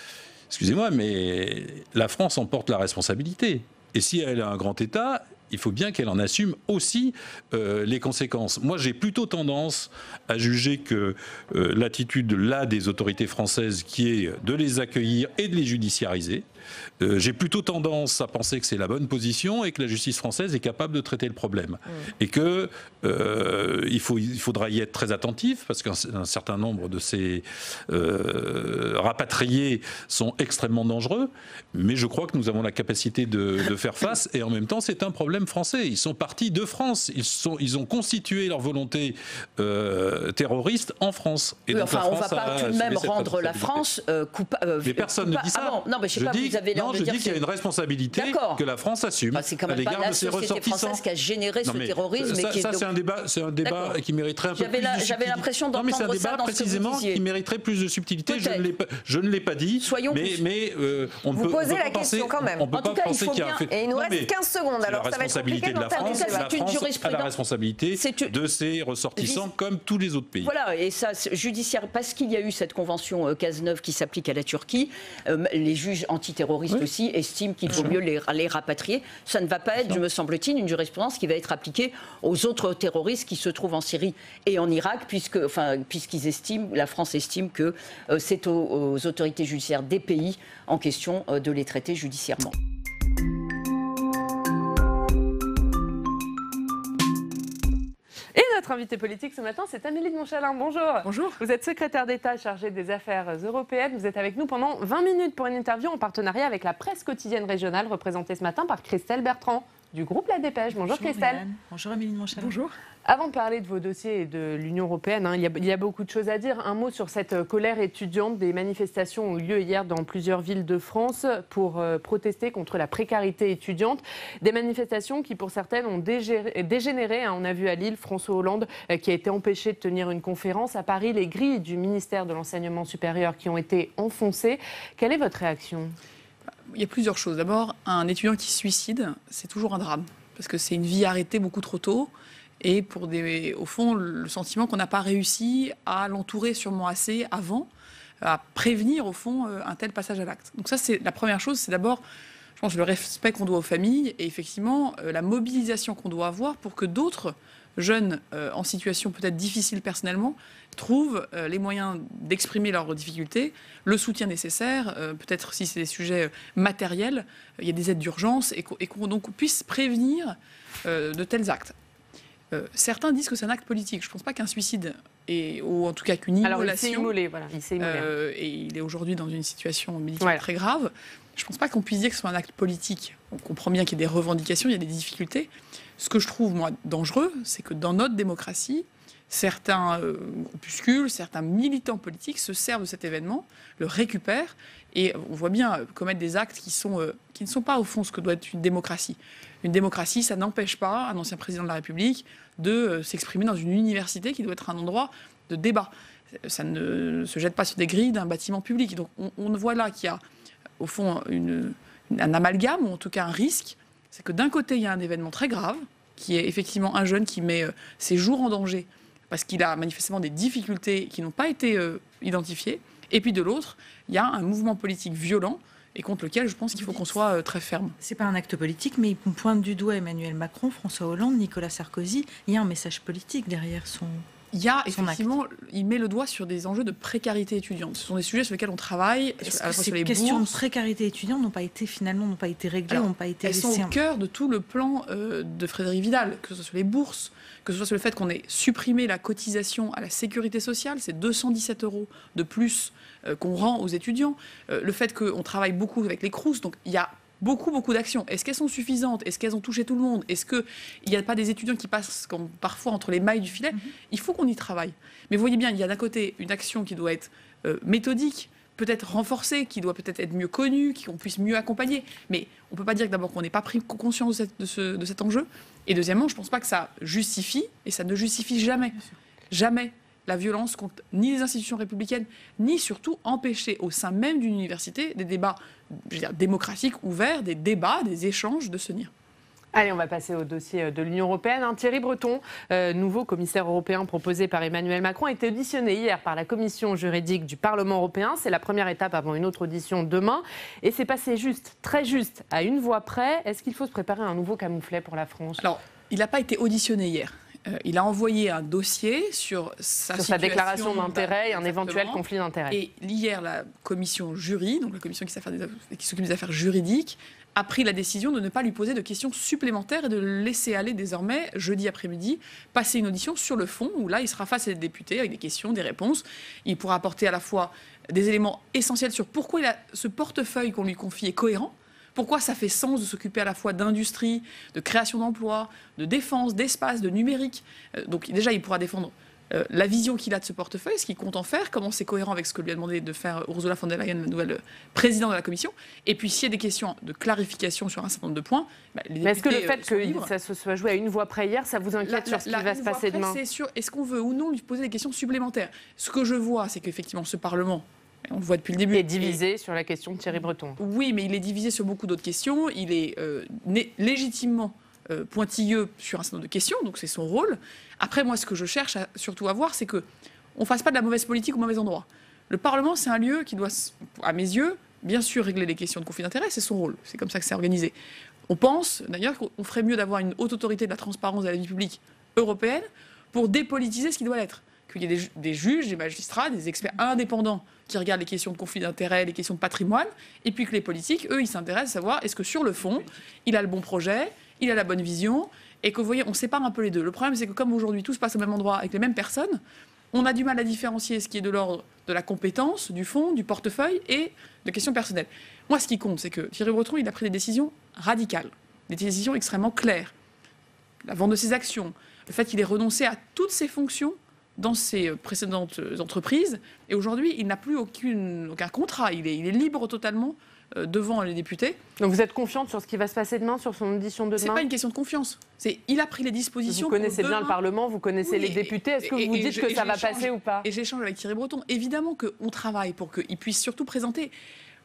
excusez-moi, mais la France en porte la responsabilité. Et si elle a un grand État, il faut bien qu'elle en assume aussi les conséquences. Moi, j'ai plutôt tendance à juger que l'attitude là des autorités françaises, qui est de les accueillir et de les judiciariser, j'ai plutôt tendance à penser que c'est la bonne position et que la justice française est capable de traiter le problème. Et que il faudra y être très attentif, parce qu'un certain nombre de ces rapatriés sont extrêmement dangereux, mais je crois que nous avons la capacité de faire face, et en même temps c'est un problème français. Ils sont partis de France, ils ont constitué leur volonté terroriste en France. Et oui, donc enfin, on ne va pas tout de même rendre la France coupable. Mais personne ne dit ça. Ah bon, non, mais je sais pas, vous avez l'air de je dire dis qu'il y a une responsabilité que la France assume à l'égard de ses ressortissants. C'est quand même pas la société française qui a généré ce terrorisme. Ça, c'est un débat qui mériterait un peu plus de subtilité. J'avais l'impression d'entendre ça dans ce que vous disiez. Non, mais c'est un débat précisément qui mériterait plus de subtilité. Je ne l'ai pas dit. Soyons mais on peut posez la question quand même. En tout cas, il faut bien. Et il nous reste 15 secondes. Alors ça va être compliqué de la France. La France a la responsabilité de ses ressortissants comme tous les autres pays. Voilà, et ça, judiciaire, parce qu'il y a eu cette convention Cazeneuve qui s'applique à la Turquie, les juges antiterroristes aussi estiment qu'il vaut mieux les rapatrier. Ça ne va pas être, me semble-t-il, une jurisprudence qui va être appliquée aux autres terroristes qui se trouvent en Syrie et en Irak, puisqu'ils estiment, la France estime que c'est aux autorités judiciaires des pays en question de les traiter judiciairement. Et notre invitée politique ce matin, c'est Amélie de Montchalin. Bonjour. Bonjour. Vous êtes secrétaire d'État chargée des affaires européennes. Vous êtes avec nous pendant 20 minutes pour une interview en partenariat avec la presse quotidienne régionale, représentée ce matin par Christelle Bertrand du groupe La Dépêche. Bonjour Christelle. Hélène. Bonjour Amélie de Montchalin. Bonjour. Avant de parler de vos dossiers et de l'Union européenne, il y a beaucoup de choses à dire. Un mot sur cette colère étudiante. Des manifestations ont eu lieu hier dans plusieurs villes de France pour protester contre la précarité étudiante. Des manifestations qui, pour certaines, ont dégénéré. On a vu à Lille François Hollande qui a été empêché de tenir une conférence. À Paris, les grilles du ministère de l'Enseignement supérieur qui ont été enfoncées. Quelle est votre réaction ? Il y a plusieurs choses. D'abord, un étudiant qui se suicide, c'est toujours un drame. Parce que c'est une vie arrêtée beaucoup trop tôt. Et au fond, le sentiment qu'on n'a pas réussi à l'entourer sûrement assez avant, à prévenir, au fond, un tel passage à l'acte. Donc ça, c'est la première chose. C'est d'abord, je pense, le respect qu'on doit aux familles et effectivement, la mobilisation qu'on doit avoir pour que d'autres jeunes en situation peut-être difficile personnellement trouvent les moyens d'exprimer leurs difficultés, le soutien nécessaire, peut-être si c'est des sujets matériels, il y a des aides d'urgence et qu'on donc puisse prévenir de tels actes. Certains disent que c'est un acte politique. Je ne pense pas qu'un suicide, ou en tout cas qu'une immolation... Alors il s'est immolé, voilà. Et il est aujourd'hui dans une situation médicale très grave. Je ne pense pas qu'on puisse dire que ce soit un acte politique. On comprend bien qu'il y a des revendications, il y a des difficultés. Ce que je trouve, moi, dangereux, c'est que dans notre démocratie, certains groupuscules, certains militants politiques se servent de cet événement, le récupèrent, et on voit bien commettre des actes qui ne sont pas, au fond, ce que doit être une démocratie. Une démocratie, ça n'empêche pas un ancien président de la République de s'exprimer dans une université qui doit être un endroit de débat. Ça ne se jette pas sur des grilles d'un bâtiment public. Donc on voit là qu'il y a, au fond, un amalgame, ou en tout cas un risque. C'est que d'un côté, il y a un événement très grave, qui est effectivement un jeune qui met ses jours en danger parce qu'il a manifestement des difficultés qui n'ont pas été identifiées. Et puis de l'autre, il y a un mouvement politique violent et contre lequel je pense qu'il faut qu'on soit très ferme. C'est pas un acte politique, mais il pointe du doigt Emmanuel Macron, François Hollande, Nicolas Sarkozy. Il y a un message politique derrière son... Il y a effectivement, il met le doigt sur des enjeux de précarité étudiante. Ce sont des sujets sur lesquels on travaille. Est-ce que ces questions de précarité étudiante n'ont pas été réglées, n'ont pas été laissées... Elles sont au cœur de tout le plan de Frédéric Vidal, que ce soit sur les bourses, que ce soit sur le fait qu'on ait supprimé la cotisation à la sécurité sociale, c'est 217 € de plus qu'on rend aux étudiants, le fait qu'on travaille beaucoup avec les Crous, donc il y a beaucoup d'actions. Est-ce qu'elles sont suffisantes? Est-ce qu'elles ont touché tout le monde? Est-ce qu'il n'y a pas des étudiants qui passent parfois entre les mailles du filet? Il faut qu'on y travaille. Mais vous voyez bien, il y a d'un côté une action qui doit être méthodique, peut-être renforcée, qui doit peut-être être mieux connue, qu'on puisse mieux accompagner. Mais on ne peut pas dire d'abord qu'on n'ait pas pris conscience de cet enjeu. Et deuxièmement, je ne pense pas que ça justifie, et ça ne justifie jamais la violence contre ni les institutions républicaines, ni surtout empêcher au sein même d'une université des débats démocratiques, ouverts, des débats, des échanges de se tenir. Allez, on va passer au dossier de l'Union européenne. Thierry Breton, nouveau commissaire européen proposé par Emmanuel Macron, a été auditionné hier par la commission juridique du Parlement européen. C'est la première étape avant une autre audition demain. Et c'est passé juste, très juste, à une voix près. Est-ce qu'il faut se préparer à un nouveau camouflet pour la France ? Alors, il n'a pas été auditionné hier. Il a envoyé un dossier sur sa déclaration d'intérêt et un éventuel conflit d'intérêts. Et hier, la commission jury, donc la commission qui s'occupe des affaires juridiques, a pris la décision de ne pas lui poser de questions supplémentaires et de le laisser aller désormais, jeudi après-midi, passer une audition sur le fond, où là, il sera face à des députés avec des questions, des réponses. Il pourra apporter à la fois des éléments essentiels sur pourquoi ce portefeuille qu'on lui confie est cohérent, pourquoi ça fait sens de s'occuper à la fois d'industrie, de création d'emplois, de défense, d'espace, de numérique. Donc déjà, il pourra défendre la vision qu'il a de ce portefeuille, ce qu'il compte en faire, comment c'est cohérent avec ce que lui a demandé de faire Ursula von der Leyen, la nouvelle présidente de la Commission. Et puis, s'il y a des questions de clarification sur un certain nombre de points, les députés, est-ce que le fait que ça se soit joué à une voix près hier, ça vous inquiète sur ce qui va se passer demain ? C'est sûr. Est-ce qu'on veut ou non lui poser des questions supplémentaires ? Ce que je vois, c'est qu'effectivement, ce Parlement, on le voit depuis le début, est divisé sur la question de Thierry Breton. Oui, mais il est divisé sur beaucoup d'autres questions. Il est légitimement pointilleux sur un certain nombre de questions, donc c'est son rôle. Après, moi, ce que je cherche surtout à voir, c'est qu'on ne fasse pas de la mauvaise politique au mauvais endroit. Le Parlement, c'est un lieu qui doit, à mes yeux, bien sûr régler les questions de conflit d'intérêts, c'est son rôle. C'est comme ça que c'est organisé. On pense, d'ailleurs, qu'on ferait mieux d'avoir une haute autorité de la transparence de la vie publique européenne pour dépolitiser ce qui doit l'être. Qu'il y ait des juges, des magistrats, des experts indépendants qui regardent les questions de conflit d'intérêts, les questions de patrimoine, et puis que les politiques, eux, ils s'intéressent à savoir est-ce que sur le fond, il a le bon projet, il a la bonne vision, et que vous voyez, on sépare un peu les deux. Le problème, c'est que comme aujourd'hui tout se passe au même endroit avec les mêmes personnes, on a du mal à différencier ce qui est de l'ordre de la compétence, du fond, du portefeuille et de questions personnelles. Moi, ce qui compte, c'est que Thierry Breton, il a pris des décisions radicales, des décisions extrêmement claires. La vente de ses actions, le fait qu'il ait renoncé à toutes ses fonctions dans ses précédentes entreprises, et aujourd'hui, il n'a plus aucun contrat, il est libre totalement devant les députés. Donc vous êtes confiante sur ce qui va se passer demain, sur son audition de demain ? C'est pas une question de confiance. Il a pris les dispositions. Vous connaissez bien le Parlement, vous connaissez les députés. Est-ce que vous dites que ça va passer ou pas ? Et j'échange avec Thierry Breton. Évidemment qu'on travaille pour qu'il puisse surtout présenter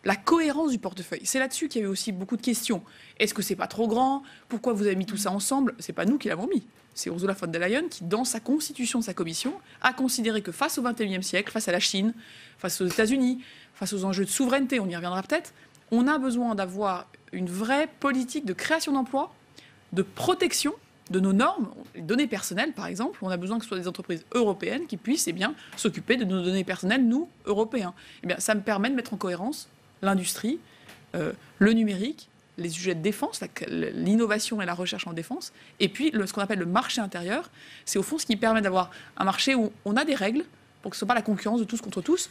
la cohérence du portefeuille. C'est là-dessus qu'il y a eu aussi beaucoup de questions. Est-ce que c'est pas trop grand ? Pourquoi vous avez mis tout ça ensemble ? C'est pas nous qui l'avons mis. C'est Ursula von der Leyen qui, dans sa constitution de sa commission, a considéré que face au XXIe siècle, face à la Chine, face aux États-Unis, face aux enjeux de souveraineté, on y reviendra peut-être, on a besoin d'avoir une vraie politique de création d'emplois, de protection de nos normes, les données personnelles par exemple. On a besoin que ce soit des entreprises européennes qui puissent s'occuper de nos données personnelles, nous, Européens. Ça me permet de mettre en cohérence l'industrie, le numérique, les sujets de défense, l'innovation et la recherche en défense, et puis ce qu'on appelle le marché intérieur. C'est au fond ce qui permet d'avoir un marché où on a des règles pour que ce ne soit pas la concurrence de tous contre tous.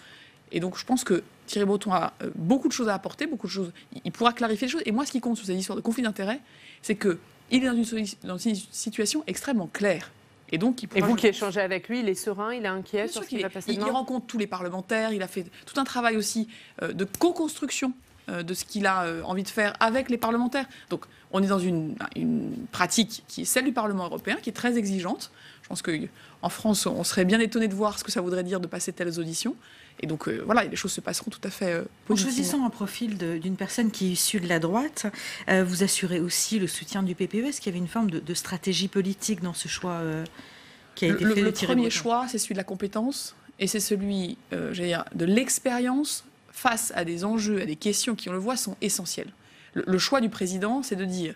Et donc, je pense que Thierry Breton a beaucoup de choses à apporter, beaucoup de choses. Il pourra clarifier les choses. Et moi, ce qui compte sur ces histoires de conflit d'intérêts, c'est qu'il est dans une situation extrêmement claire. Et donc, et vous qui échangez avec lui, il est serein, il est inquiet sur ce qui va passer demain ? Il rencontre tous les parlementaires, il a fait tout un travail aussi de co-construction de ce qu'il a envie de faire avec les parlementaires. Donc, on est dans une pratique qui est celle du Parlement européen, qui est très exigeante. Je pense qu'en France, on serait bien étonné de voir ce que ça voudrait dire de passer telles auditions. Et donc, voilà, les choses se passeront tout à fait positivement. En choisissant un profil d'une personne qui est issue de la droite, vous assurez aussi le soutien du PPE. Est-ce qu'il y avait une forme de stratégie politique dans ce choix qui a été fait? Le premier choix, c'est celui de la compétence, et c'est celui, de l'expérience face à des enjeux, à des questions qui, on le voit, sont essentielles. Le choix du président, c'est de dire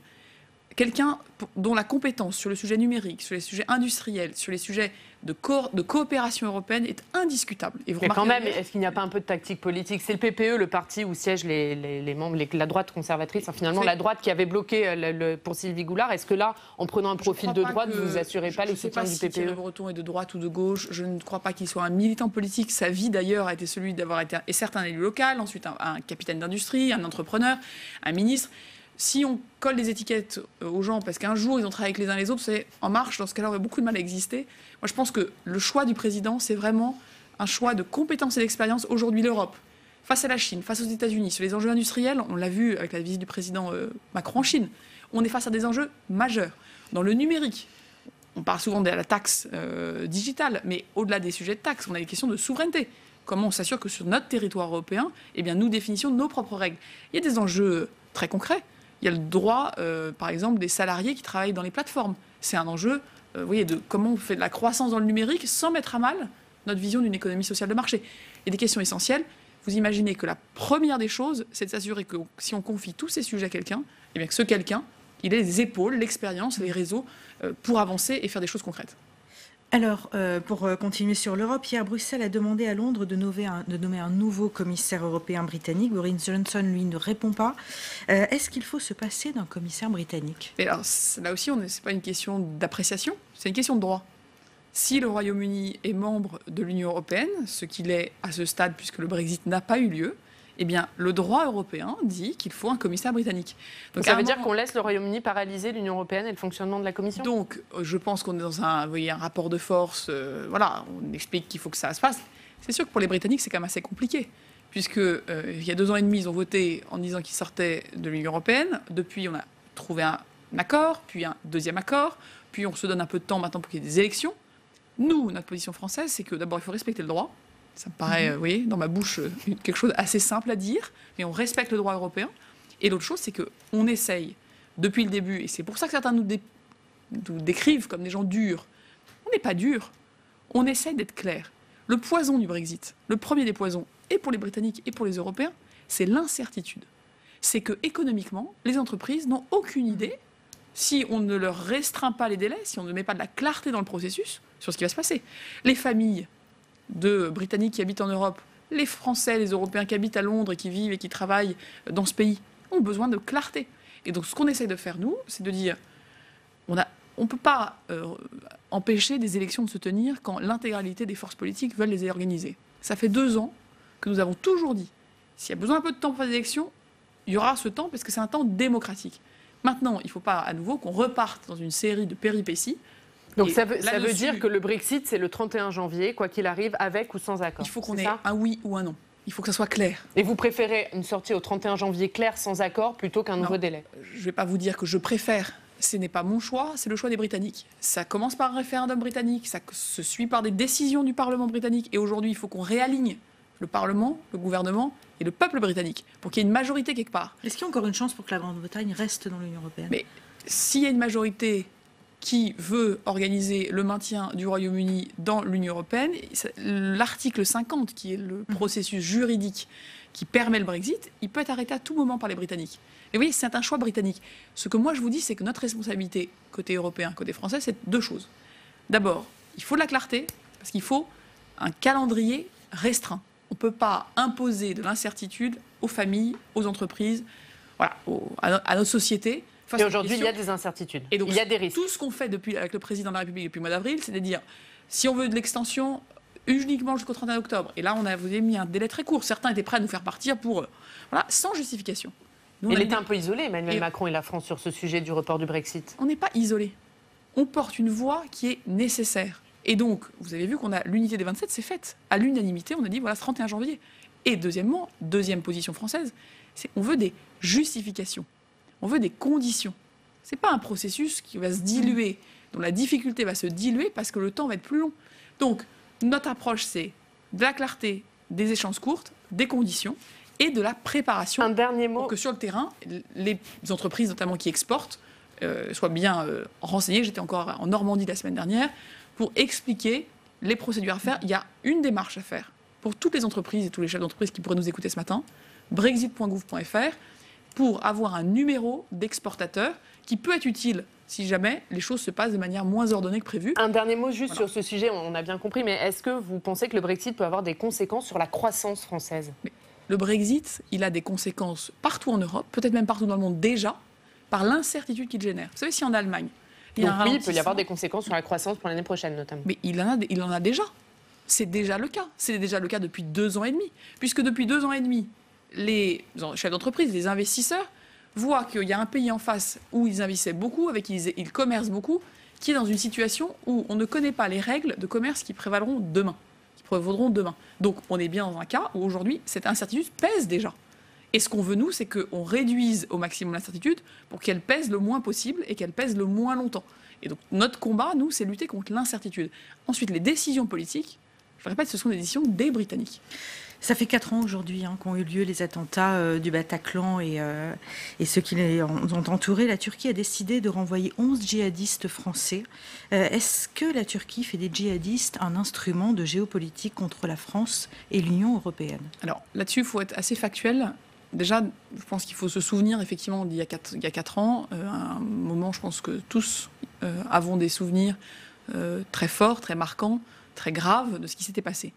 quelqu'un dont la compétence sur le sujet numérique, sur les sujets industriels, sur les sujets de coopération européenne est indiscutable. Et quand même, est-ce qu'il n'y a pas un peu de tactique politique ? C'est le PPE, le parti où siègent les membres, la droite conservatrice, finalement la droite qui avait bloqué pour Sylvie Goulard. Est-ce que là, en prenant un profil de droite, vous n'assurez pas le soutien du PPE ? Si Thierry Breton est de droite ou de gauche, je ne crois pas qu'il soit un militant politique. Sa vie, d'ailleurs, a été celui d'avoir été certes un élu local, ensuite un capitaine d'industrie, un entrepreneur, un ministre. Si on colle des étiquettes aux gens parce qu'un jour ils ont travaillé avec les uns les autres, c'est En Marche, dans ce cas-là, on aurait beaucoup de mal à exister. Moi, je pense que le choix du président, c'est vraiment un choix de compétences et d'expérience. Aujourd'hui, l'Europe, face à la Chine, face aux États-Unis, sur les enjeux industriels, on l'a vu avec la visite du président Macron en Chine, on est face à des enjeux majeurs. Dans le numérique, on parle souvent de la taxe digitale, mais au-delà des sujets de taxes, on a des questions de souveraineté. Comment on s'assure que sur notre territoire européen, nous définissions nos propres règles. Il y a des enjeux très concrets. Il y a le droit, par exemple, des salariés qui travaillent dans les plateformes. C'est un enjeu, vous voyez, de comment on fait de la croissance dans le numérique sans mettre à mal notre vision d'une économie sociale de marché. Et des questions essentielles. Vous imaginez que la première des choses, c'est de s'assurer que si on confie tous ces sujets à quelqu'un, eh bien que ce quelqu'un, il ait les épaules, l'expérience, les réseaux pour avancer et faire des choses concrètes. Alors, pour continuer sur l'Europe, hier, Bruxelles a demandé à Londres de nommer un nouveau commissaire européen britannique. Boris Johnson, lui, ne répond pas. Est-ce qu'il faut se passer d'un commissaire britannique? Et alors, là aussi, ce n'est pas une question d'appréciation, c'est une question de droit. Si le Royaume-Uni est membre de l'Union européenne, ce qu'il est à ce stade puisque le Brexit n'a pas eu lieu, eh bien, le droit européen dit qu'il faut un commissaire britannique. Donc ça veut dire qu'on laisse le Royaume-Uni paralyser l'Union européenne et le fonctionnement de la Commission? Donc, je pense qu'on est dans un rapport de force. Voilà, on explique qu'il faut que ça se passe. C'est sûr que pour les Britanniques, c'est quand même assez compliqué. Puisque il y a 2 ans et demi, ils ont voté en disant qu'ils sortaient de l'Union européenne. Depuis, on a trouvé un accord, puis un deuxième accord. Puis on se donne un peu de temps maintenant pour qu'il y ait des élections. Nous, notre position française, c'est que d'abord, il faut respecter le droit. Ça me paraît, vous voyez, dans ma bouche, quelque chose d'assez simple à dire, mais on respecte le droit européen. Et l'autre chose, c'est qu'on essaye, depuis le début, et c'est pour ça que certains nous décrivent comme des gens durs. On n'est pas durs, on essaye d'être clair. Le poison du Brexit, le premier des poisons, et pour les Britanniques et pour les Européens, c'est l'incertitude. C'est que économiquement, les entreprises n'ont aucune idée, si on ne leur restreint pas les délais, si on ne met pas de la clarté dans le processus, sur ce qui va se passer. Les familles de Britanniques qui habitent en Europe, les Français, les Européens qui habitent à Londres et qui vivent et qui travaillent dans ce pays ont besoin de clarté. Et donc ce qu'on essaye de faire, nous, c'est de dire on ne peut pas empêcher des élections de se tenir quand l'intégralité des forces politiques veulent les organiser. Ça fait 2 ans que nous avons toujours dit s'il y a besoin un peu de temps pour faire des élections, il y aura ce temps parce que c'est un temps démocratique. Maintenant, il ne faut pas à nouveau qu'on reparte dans une série de péripéties. Donc ça veut dire que le Brexit, c'est le 31 janvier, quoi qu'il arrive, avec ou sans accord. Il faut qu'on ait un oui ou un non. Il faut que ça soit clair. Et vous préférez une sortie au 31 janvier claire, sans accord, plutôt qu'un nouveau délai? Je ne vais pas vous dire que je préfère. Ce n'est pas mon choix, c'est le choix des Britanniques. Ça commence par un référendum britannique, ça se suit par des décisions du Parlement britannique. Et aujourd'hui, il faut qu'on réaligne le Parlement, le gouvernement et le peuple britannique pour qu'il y ait une majorité quelque part. Est-ce qu'il y a encore une chance pour que la Grande-Bretagne reste dans l'Union européenne? Mais s'il y a une majorité qui veut organiser le maintien du Royaume-Uni dans l'Union européenne, l'article 50, qui est le processus juridique qui permet le Brexit, il peut être arrêté à tout moment par les Britanniques. Et oui, c'est un choix britannique. Ce que moi je vous dis, c'est que notre responsabilité, côté européen, côté français, c'est 2 choses. D'abord, il faut de la clarté, parce qu'il faut un calendrier restreint. On ne peut pas imposer de l'incertitude aux familles, aux entreprises, voilà, à notre société. Et aujourd'hui, il y a des incertitudes. Et donc, il y a des risques. Tout ce qu'on fait avec le président de la République depuis le mois d'avril, c'est de dire si on veut de l'extension uniquement jusqu'au 31 octobre, et là, vous avez mis un délai très court. Certains étaient prêts à nous faire partir pour. Voilà, sans justification. Nous, il était un peu isolé, Emmanuel Macron et la France, sur ce sujet du report du Brexit. On n'est pas isolé. On porte une voix qui est nécessaire. Et donc, vous avez vu qu'on a l'unité des 27, c'est faite. À l'unanimité, on a dit voilà, 31 janvier. Et deuxièmement, deuxième position française, c'est on veut des justifications. On veut des conditions. Ce n'est pas un processus qui va se diluer, dont la difficulté va se diluer parce que le temps va être plus long. Donc, notre approche, c'est de la clarté, des échanges courtes, des conditions et de la préparation. Un dernier mot. Pour que sur le terrain, les entreprises, notamment qui exportent, soient bien renseignées. J'étais encore en Normandie la semaine dernière pour expliquer les procédures à faire. Il y a une démarche à faire pour toutes les entreprises et tous les chefs d'entreprise qui pourraient nous écouter ce matin. Brexit.gouv.fr pour avoir un numéro d'exportateur qui peut être utile si jamais les choses se passent de manière moins ordonnée que prévu. Un dernier mot juste sur ce sujet, on a bien compris, mais est-ce que vous pensez que le Brexit peut avoir des conséquences sur la croissance française? Le Brexit, il a des conséquences partout en Europe, peut-être même partout dans le monde déjà, par l'incertitude qu'il génère. Vous savez, si en Allemagne, il peut y avoir des conséquences sur la croissance pour l'année prochaine notamment. Mais il en a déjà. C'est déjà le cas. C'est déjà le cas depuis 2 ans et demi. Puisque depuis 2 ans et demi, les chefs d'entreprise, les investisseurs, voient qu'il y a un pays en face où ils investissaient beaucoup, avec qui ils commercent beaucoup, qui est dans une situation où on ne connaît pas les règles de commerce qui prévaudront demain. Donc on est bien dans un cas où aujourd'hui, cette incertitude pèse déjà. Et ce qu'on veut, nous, c'est qu'on réduise au maximum l'incertitude pour qu'elle pèse le moins possible et qu'elle pèse le moins longtemps. Et donc notre combat, nous, c'est lutter contre l'incertitude. Ensuite, les décisions politiques, je le répète, ce sont des décisions des Britanniques. Ça fait 4 ans aujourd'hui qu'ont eu lieu les attentats du Bataclan et ceux qui les ont entourés. La Turquie a décidé de renvoyer 11 djihadistes français. Est-ce que la Turquie fait des djihadistes un instrument de géopolitique contre la France et l'Union européenne? Alors là-dessus, il faut être assez factuel. Déjà, je pense qu'il faut se souvenir effectivement d'il y a 4 ans, un moment, je pense que tous avons des souvenirs très forts, très marquants, très graves de ce qui s'était passé.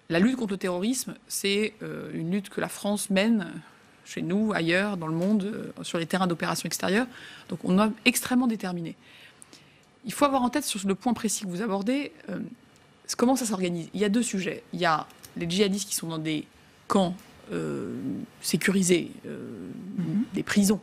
La lutte contre le terrorisme, c'est une lutte que la France mène chez nous, ailleurs, dans le monde, sur les terrains d'opération extérieure. Donc on est extrêmement déterminé. Il faut avoir en tête sur le point précis que vous abordez, comment ça s'organise. Il y a 2 sujets. Il y a les djihadistes qui sont dans des camps sécurisés, des prisons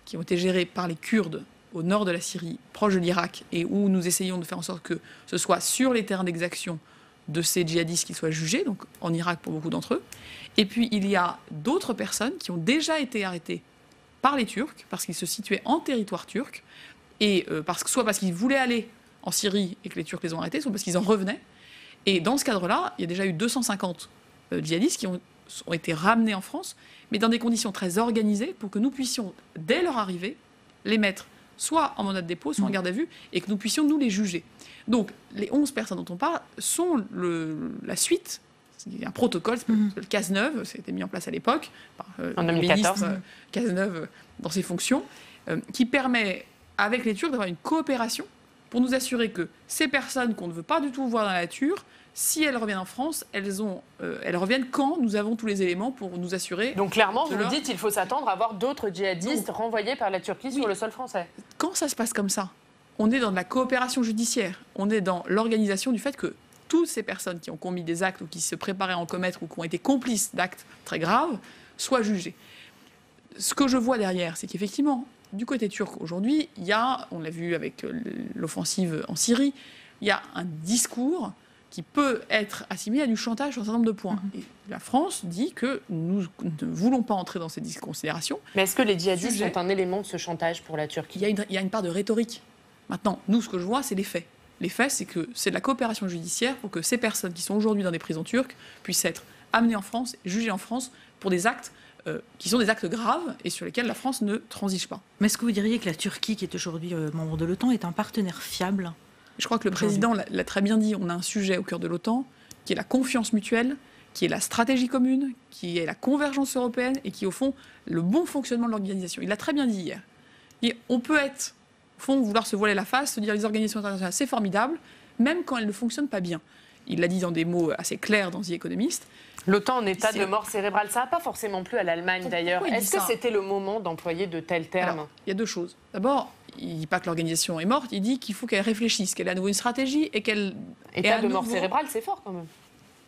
qui ont été gérées par les Kurdes au nord de la Syrie, proche de l'Irak, et où nous essayons de faire en sorte que ce soit sur les terrains d'exaction de ces djihadistes qui soient jugés, donc en Irak pour beaucoup d'entre eux. Et puis il y a d'autres personnes qui ont déjà été arrêtées par les Turcs, parce qu'ils se situaient en territoire turc, et soit parce qu'ils voulaient aller en Syrie et que les Turcs les ont arrêtés, soit parce qu'ils en revenaient. Et dans ce cadre-là, il y a déjà eu 250 djihadistes qui ont été ramenés en France, mais dans des conditions très organisées pour que nous puissions, dès leur arrivée, les mettre soit en mandat de dépôt, soit en garde à vue, et que nous puissions nous les juger. Donc, les 11 personnes dont on parle sont la suite. Il y a un protocole, le Cazeneuve, ça a été mis en place à l'époque, par en le 2014. ministre Cazeneuve dans ses fonctions, qui permet, avec les Turcs, d'avoir une coopération pour nous assurer que ces personnes qu'on ne veut pas du tout voir dans la nature, si elles reviennent en France, elles reviennent quand nous avons tous les éléments pour nous assurer. Donc clairement, vous dites qu'il faut s'attendre à voir d'autres djihadistes renvoyés par la Turquie sur le sol français. Quand ça se passe comme ça, on est dans de la coopération judiciaire, on est dans l'organisation du fait que toutes ces personnes qui ont commis des actes ou qui se préparaient à en commettre ou qui ont été complices d'actes très graves soient jugées. Ce que je vois derrière, c'est qu'effectivement, du côté turc aujourd'hui, il y a, on l'a vu avec l'offensive en Syrie, il y a un discours qui peut être assimilé à du chantage sur un certain nombre de points. Et la France dit que nous ne voulons pas entrer dans ces considérations. Mais est-ce que les djihadistes sont un élément de ce chantage pour la Turquie? Il y a une part de rhétorique. Maintenant, nous, ce que je vois, c'est les faits. Les faits, c'est que c'est de la coopération judiciaire pour que ces personnes qui sont aujourd'hui dans des prisons turques puissent être amenées en France, jugées en France pour des actes qui sont des actes graves et sur lesquels la France ne transige pas. Mais est-ce que vous diriez que la Turquie, qui est aujourd'hui membre de l'OTAN, est un partenaire fiable? Je crois que le président l'a très bien dit, on a un sujet au cœur de l'OTAN qui est la confiance mutuelle, qui est la stratégie commune, qui est la convergence européenne et qui est au fond le bon fonctionnement de l'organisation. Il l'a très bien dit hier. Et on peut être, au fond, vouloir se voiler la face, se dire les organisations internationales, c'est formidable, même quand elles ne fonctionnent pas bien. Il l'a dit dans des mots assez clairs dans The Economist. L'OTAN en état de mort cérébrale, ça n'a pas forcément plu à l'Allemagne d'ailleurs. Est-ce que c'était le moment d'employer de tels termes? Alors, il y a 2 choses. D'abord, il ne dit pas que l'organisation est morte, il dit qu'il faut qu'elle réfléchisse, qu'elle ait à nouveau une stratégie et qu'elle... État de mort cérébrale, c'est fort quand même.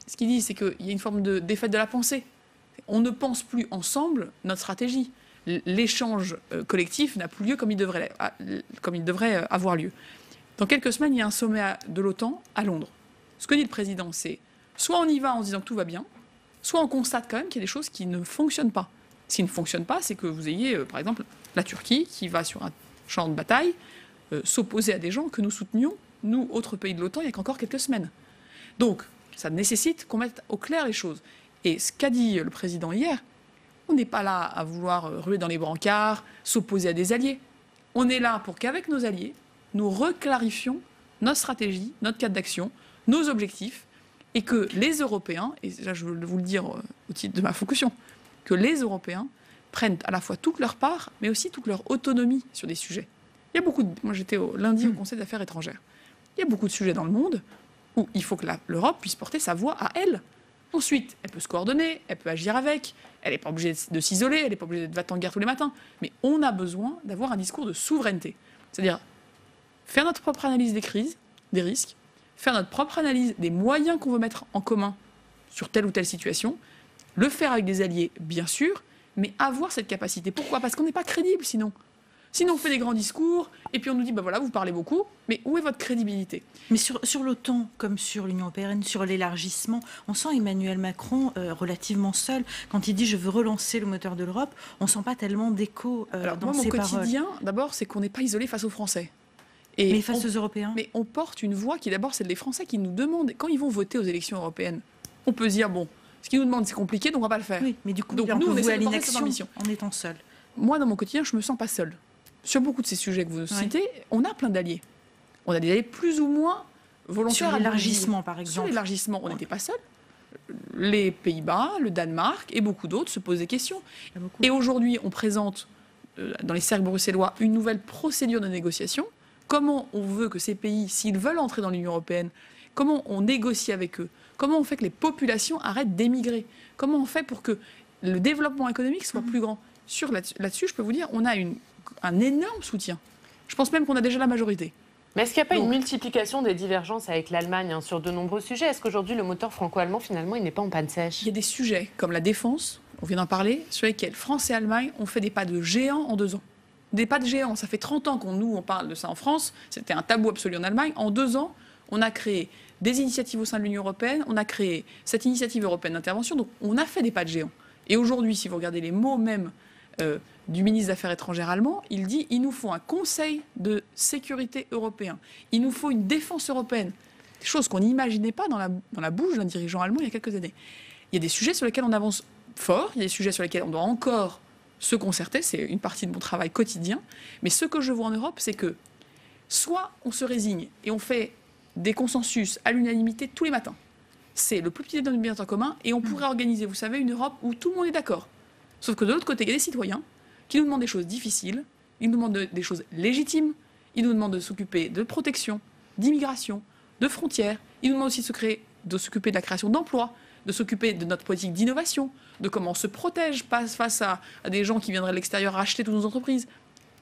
Ce qu'il dit, c'est qu'il y a une forme de défaite de la pensée. On ne pense plus ensemble notre stratégie. L'échange collectif n'a plus lieu comme il devrait avoir lieu. Dans quelques semaines, il y a un sommet de l'OTAN à Londres. Ce que dit le président, c'est soit on y va en se disant que tout va bien, soit on constate quand même qu'il y a des choses qui ne fonctionnent pas. Ce qui ne fonctionne pas, c'est que vous ayez, par exemple, la Turquie qui va sur un champ de bataille s'opposer à des gens que nous soutenions, nous, autres pays de l'OTAN, il y a qu'encore quelques semaines. Donc, ça nécessite qu'on mette au clair les choses. Et ce qu'a dit le président hier, on n'est pas là à vouloir ruer dans les brancards, s'opposer à des alliés. On est là pour qu'avec nos alliés, nous reclarifions notre stratégie, notre cadre d'action, nos objectifs, et que les Européens, et là je veux vous le dire au titre de ma fonction, que les Européens prennent à la fois toute leur part, mais aussi toute leur autonomie sur des sujets. Il y a beaucoup moi j'étais lundi au Conseil des affaires étrangères. Il y a beaucoup de sujets dans le monde où il faut que l'Europe puisse porter sa voix à elle. Ensuite, elle peut se coordonner, elle peut agir avec, elle n'est pas obligée de s'isoler, elle n'est pas obligée de va-t-en guerre tous les matins. Mais on a besoin d'avoir un discours de souveraineté. C'est-à-dire faire notre propre analyse des crises, des risques, faire notre propre analyse des moyens qu'on veut mettre en commun sur telle ou telle situation, le faire avec des alliés, bien sûr, mais avoir cette capacité. Pourquoi? Parce qu'on n'est pas crédible sinon. Sinon, on fait des grands discours, et puis on nous dit, ben voilà, vous parlez beaucoup, mais où est votre crédibilité? Mais sur l'OTAN, comme sur l'Union européenne, sur l'élargissement, on sent Emmanuel Macron relativement seul. Quand il dit « je veux relancer le moteur de l'Europe », on ne sent pas tellement d'écho dans ses paroles. Mon quotidien, d'abord, c'est qu'on n'est pas isolé face aux Français. Mais face aux Européens? Mais on porte une voix qui, d'abord, c'est les Français qui nous demandent, quand ils vont voter aux élections européennes, on peut se dire, bon, Ce qu'ils nous demandent, c'est compliqué, donc on ne va pas le faire. Oui, mais du coup, donc, nous, on essaie de porter cette ambition en étant seul. Moi, dans mon quotidien, je ne me sens pas seule. Sur beaucoup de ces sujets que vous citez, on a plein d'alliés. On a des alliés plus ou moins volontaires. Sur l'élargissement, par exemple. Sur l'élargissement, on n'était pas seuls. Les Pays-Bas, le Danemark et beaucoup d'autres se posent des questions. Et aujourd'hui, on présente, dans les cercles bruxellois, une nouvelle procédure de négociation. Comment on veut que ces pays, s'ils veulent entrer dans l'Union européenne, comment on négocie avec eux? Comment on fait que les populations arrêtent d'émigrer? Comment on fait pour que le développement économique soit plus grand? Là-dessus, je peux vous dire, on a un énorme soutien. Je pense même qu'on a déjà la majorité. Mais est-ce qu'il n'y a pas une multiplication des divergences avec l'Allemagne sur de nombreux sujets? Est-ce qu'aujourd'hui, le moteur franco-allemand, finalement, il n'est pas en panne sèche? Il y a des sujets comme la défense, on vient d'en parler, sur lesquels France et Allemagne ont fait des pas de géant en 2 ans. Des pas de géant. Ça fait 30 ans on parle de ça en France. C'était un tabou absolu en Allemagne. En 2 ans, on a créé des initiatives au sein de l'Union européenne. On a créé cette initiative européenne d'intervention. Donc, on a fait des pas de géant. Et aujourd'hui, si vous regardez les mots même du ministre des Affaires étrangères allemand, il dit « il nous faut un Conseil de sécurité européen. Il nous faut une défense européenne ». Chose qu'on n'imaginait pas dans la bouche d'un dirigeant allemand il y a quelques années. Il y a des sujets sur lesquels on avance fort. Il y a des sujets sur lesquels on doit encore se concerter. C'est une partie de mon travail quotidien. Mais ce que je vois en Europe, c'est que soit on se résigne et on fait des consensus à l'unanimité tous les matins. C'est le plus petit dénominateur commun et on pourrait organiser, vous savez, une Europe où tout le monde est d'accord. Sauf que de l'autre côté, il y a des citoyens qui nous demandent des choses difficiles, ils nous demandent des choses légitimes, ils nous demandent de s'occuper de protection, d'immigration, de frontières, ils nous demandent aussi de s'occuper de la création d'emplois, de s'occuper de notre politique d'innovation, de comment on se protège face à des gens qui viendraient de l'extérieur racheter toutes nos entreprises.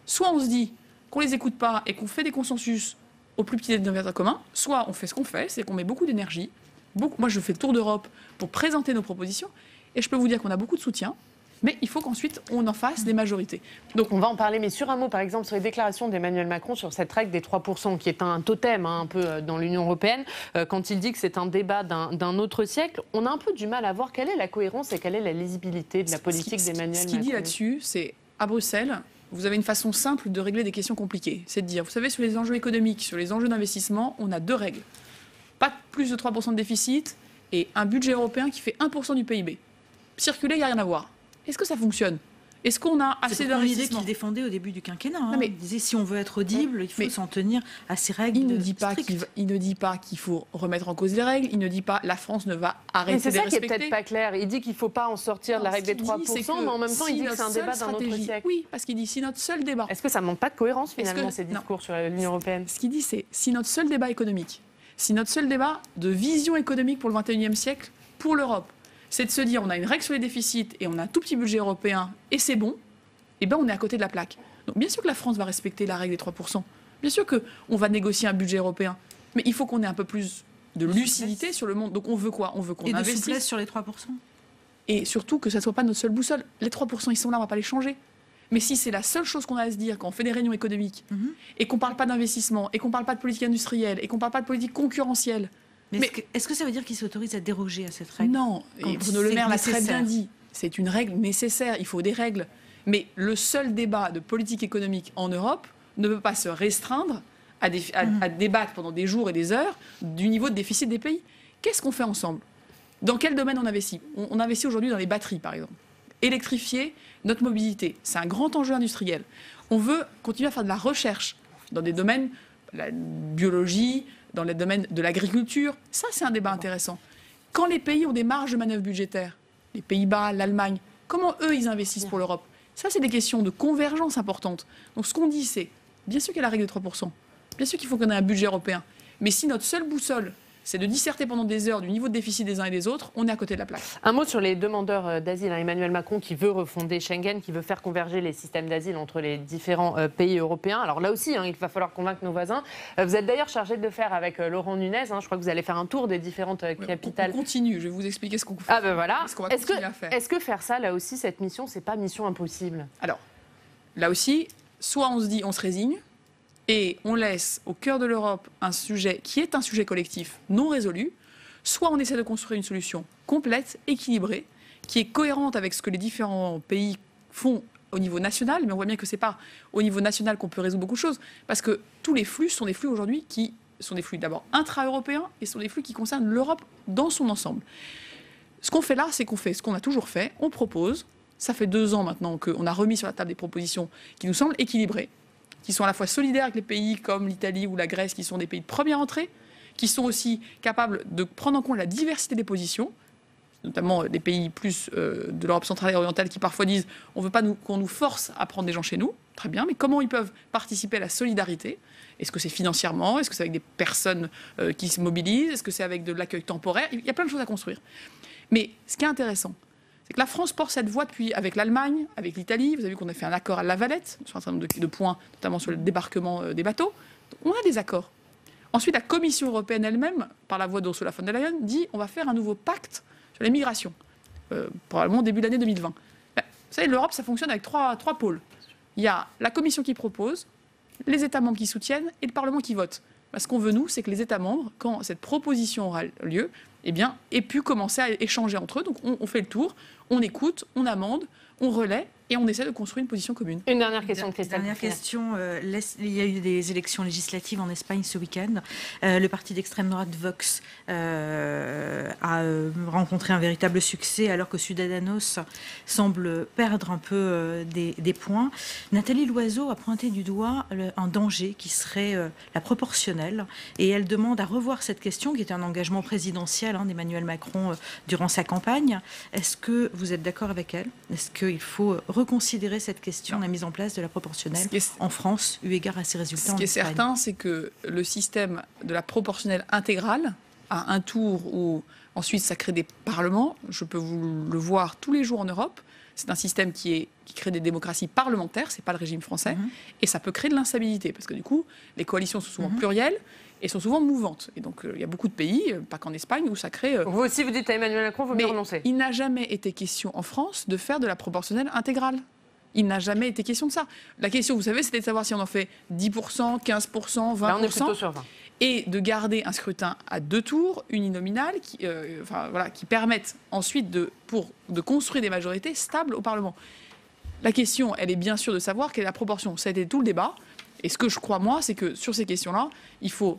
Soit on se dit qu'on ne les écoute pas et qu'on fait des consensus au plus petit dénominateur commun, soit on fait ce qu'on fait, c'est qu'on met beaucoup d'énergie. Moi, je fais le tour d'Europe pour présenter nos propositions et je peux vous dire qu'on a beaucoup de soutien. Mais il faut qu'ensuite, on en fasse des majorités. Donc on va en parler, mais sur un mot, par exemple, sur les déclarations d'Emmanuel Macron sur cette règle des 3%, qui est un totem un peu dans l'Union européenne, quand il dit que c'est un débat d'un autre siècle, on a un peu du mal à voir quelle est la cohérence et quelle est la lisibilité de la politique d'Emmanuel Macron. Ce qu'il dit là-dessus, c'est à Bruxelles, vous avez une façon simple de régler des questions compliquées. C'est de dire, vous savez, sur les enjeux économiques, sur les enjeux d'investissement, on a 2 règles. Pas plus de 3% de déficit et un budget européen qui fait 1% du PIB. Circuler, il n'y a rien à voir. Est-ce que ça fonctionne? Est-ce qu'on a assez d'investissement? C'est l'idée qu'il défendait au début du quinquennat. Il disait si on veut être audible, il faut s'en tenir à ces règles. Il ne dit pas qu'il faut remettre en cause les règles. Il ne dit pas la France ne va arrêter de les respecter. C'est ça qui est peut-être pas clair. Il dit qu'il ne faut pas en sortir de la règle des 3%, mais en même temps, il dit que c'est un débat d'un autre siècle. Oui, parce qu'il dit si notre seul débat. Est-ce que ça ne manque pas de cohérence finalement ces discours sur l'Union européenne? Ce qu'il dit, c'est si notre seul débat économique, si notre seul débat de vision économique pour le XXIe siècle, pour l'Europe, c'est de se dire on a une règle sur les déficits et on a un tout petit budget européen et c'est bon, eh bien on est à côté de la plaque. Donc bien sûr que la France va respecter la règle des 3%. Bien sûr qu'on va négocier un budget européen. Mais il faut qu'on ait un peu plus de lucidité sur le monde. Donc on veut quoi? On veut qu'on investisse. Et de souplesse sur les 3%. Et surtout que ça ne soit pas notre seule boussole. Les 3%, ils sont là, on ne va pas les changer. Mais si c'est la seule chose qu'on a à se dire quand on fait des réunions économiques et qu'on ne parle pas d'investissement et qu'on ne parle pas de politique industrielle et qu'on ne parle pas de politique concurrentielle, mais est-ce que ça veut dire qu'il s'autorise à déroger à cette règle? Non, et Bruno Le Maire l'a très bien dit. C'est une règle nécessaire, il faut des règles. Mais le seul débat de politique économique en Europe ne peut pas se restreindre à débattre pendant des jours et des heures du niveau de déficit des pays. Qu'est-ce qu'on fait ensemble? Dans quel domaine on investit? On investit aujourd'hui dans les batteries, par exemple. Électrifier notre mobilité, c'est un grand enjeu industriel. On veut continuer à faire de la recherche dans des domaines, la biologie, dans les domaines de l'agriculture. Ça, c'est un débat intéressant. Quand les pays ont des marges de manœuvre budgétaires, les Pays-Bas, l'Allemagne, comment eux, ils investissent pour l'Europe? Ça, c'est des questions de convergence importantes. Donc, ce qu'on dit, c'est, bien sûr qu'il y a la règle de 3%, bien sûr qu'il faut qu'on ait un budget européen, mais si notre seule boussole, c'est de disserter pendant des heures du niveau de déficit des uns et des autres, on est à côté de la plaque. Un mot sur les demandeurs d'asile. Emmanuel Macron qui veut refonder Schengen, qui veut faire converger les systèmes d'asile entre les différents pays européens. Alors là aussi, il va falloir convaincre nos voisins. Vous êtes d'ailleurs chargé de le faire avec Laurent Nunez. Je crois que vous allez faire un tour des différentes capitales. On continue, je vais vous expliquer ce qu'on fait. Ah ben voilà. Est-ce que faire ça, là aussi, cette mission, c'est pas mission impossible? Alors, là aussi, soit on se dit on se résigne, et on laisse au cœur de l'Europe un sujet qui est un sujet collectif non résolu, soit on essaie de construire une solution complète, équilibrée, qui est cohérente avec ce que les différents pays font au niveau national, mais on voit bien que ce n'est pas au niveau national qu'on peut résoudre beaucoup de choses, parce que tous les flux sont des flux aujourd'hui qui sont des flux d'abord intra-européens et sont des flux qui concernent l'Europe dans son ensemble. Ce qu'on fait là, c'est qu'on fait ce qu'on a toujours fait, on propose. Ça fait 2 ans maintenant qu'on a remis sur la table des propositions qui nous semblent équilibrées, qui sont à la fois solidaires avec les pays comme l'Italie ou la Grèce, qui sont des pays de première entrée, qui sont aussi capables de prendre en compte la diversité des positions, notamment des pays plus de l'Europe centrale et orientale qui parfois disent on ne veut pas qu'on nous force à prendre des gens chez nous. Très bien, mais comment ils peuvent participer à la solidarité ? Est-ce que c'est financièrement ? Est-ce que c'est avec des personnes qui se mobilisent ? Est-ce que c'est avec de l'accueil temporaire ? Il y a plein de choses à construire. Mais ce qui est intéressant, c'est que la France porte cette voie depuis avec l'Allemagne, avec l'Italie. Vous avez vu qu'on a fait un accord à La Valette sur un certain nombre de points, notamment sur le débarquement des bateaux. Donc, on a des accords. Ensuite, la Commission européenne elle-même, par la voix d'Ursula von der Leyen, dit on va faire un nouveau pacte sur les migrations, probablement au début de l'année 2020. Vous savez, l'Europe, ça fonctionne avec trois pôles. Il y a la Commission qui propose, les États membres qui soutiennent et le Parlement qui vote. Ce qu'on veut, nous, c'est que les États membres, quand cette proposition aura lieu, aient pu commencer à échanger entre eux. Donc on fait le tour, on écoute, on amende, on relaie et on essaie de construire une position commune. Une dernière question de Christelle. Dernière question. Il y a eu des élections législatives en Espagne ce week-end. Le parti d'extrême droite Vox a rencontré un véritable succès alors que Ciudadanos semble perdre un peu des points. Nathalie Loiseau a pointé du doigt un danger qui serait la proportionnelle et elle demande à revoir cette question qui est un engagement présidentiel d'Emmanuel Macron durant sa campagne. Est-ce que vous êtes d'accord avec elle ? Est-ce qu'il faut reconsidérer cette question de la mise en place de la proportionnelle en France, eu égard à ses résultats en Espagne ? Ce qui est certain, c'est que le système de la proportionnelle intégrale, à un tour où ensuite ça crée des parlements, je peux vous le voir tous les jours en Europe, c'est un système qui crée des démocraties parlementaires, c'est pas le régime français, et ça peut créer de l'instabilité, parce que du coup, les coalitions sont souvent plurielles, et sont souvent mouvantes. Et donc, il y a beaucoup de pays, pas qu'en Espagne, où ça crée... Vous aussi, vous dites à Emmanuel Macron, il faut bien renoncer. Il n'a jamais été question en France de faire de la proportionnelle intégrale. Il n'a jamais été question de ça. La question, vous savez, c'était de savoir si on en fait 10%, 15%, 20%. Là, on est plutôt sur 20. Et de garder un scrutin à 2 tours, uninominal, qui permettent ensuite de construire des majorités stables au Parlement. La question, elle est bien sûr de savoir quelle est la proportion. Ça a été tout le débat. Et ce que je crois, moi, c'est que sur ces questions-là, il faut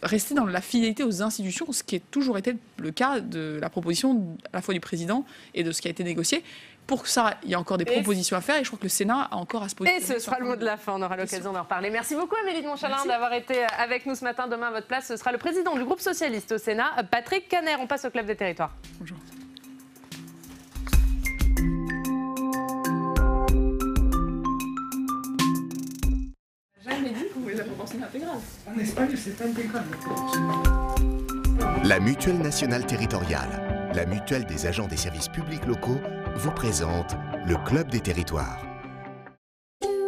rester dans la fidélité aux institutions, ce qui a toujours été le cas de la proposition à la fois du président et de ce qui a été négocié. Pour ça, il y a encore des propositions à faire et je crois que le Sénat a encore à se poser. Et ce sera le mot de la fin, on aura l'occasion d'en reparler. Merci beaucoup Amélie de Montchalin d'avoir été avec nous ce matin. Demain, à votre place, ce sera le président du groupe socialiste au Sénat, Patrick Caner. On passe au Club des Territoires. Bonjour. Jamais dit qu'on voulait la proportionnelle intégrale. En Espagne, c'est intégral. La Mutuelle nationale territoriale, la mutuelle des agents des services publics locaux, vous présente le Club des Territoires.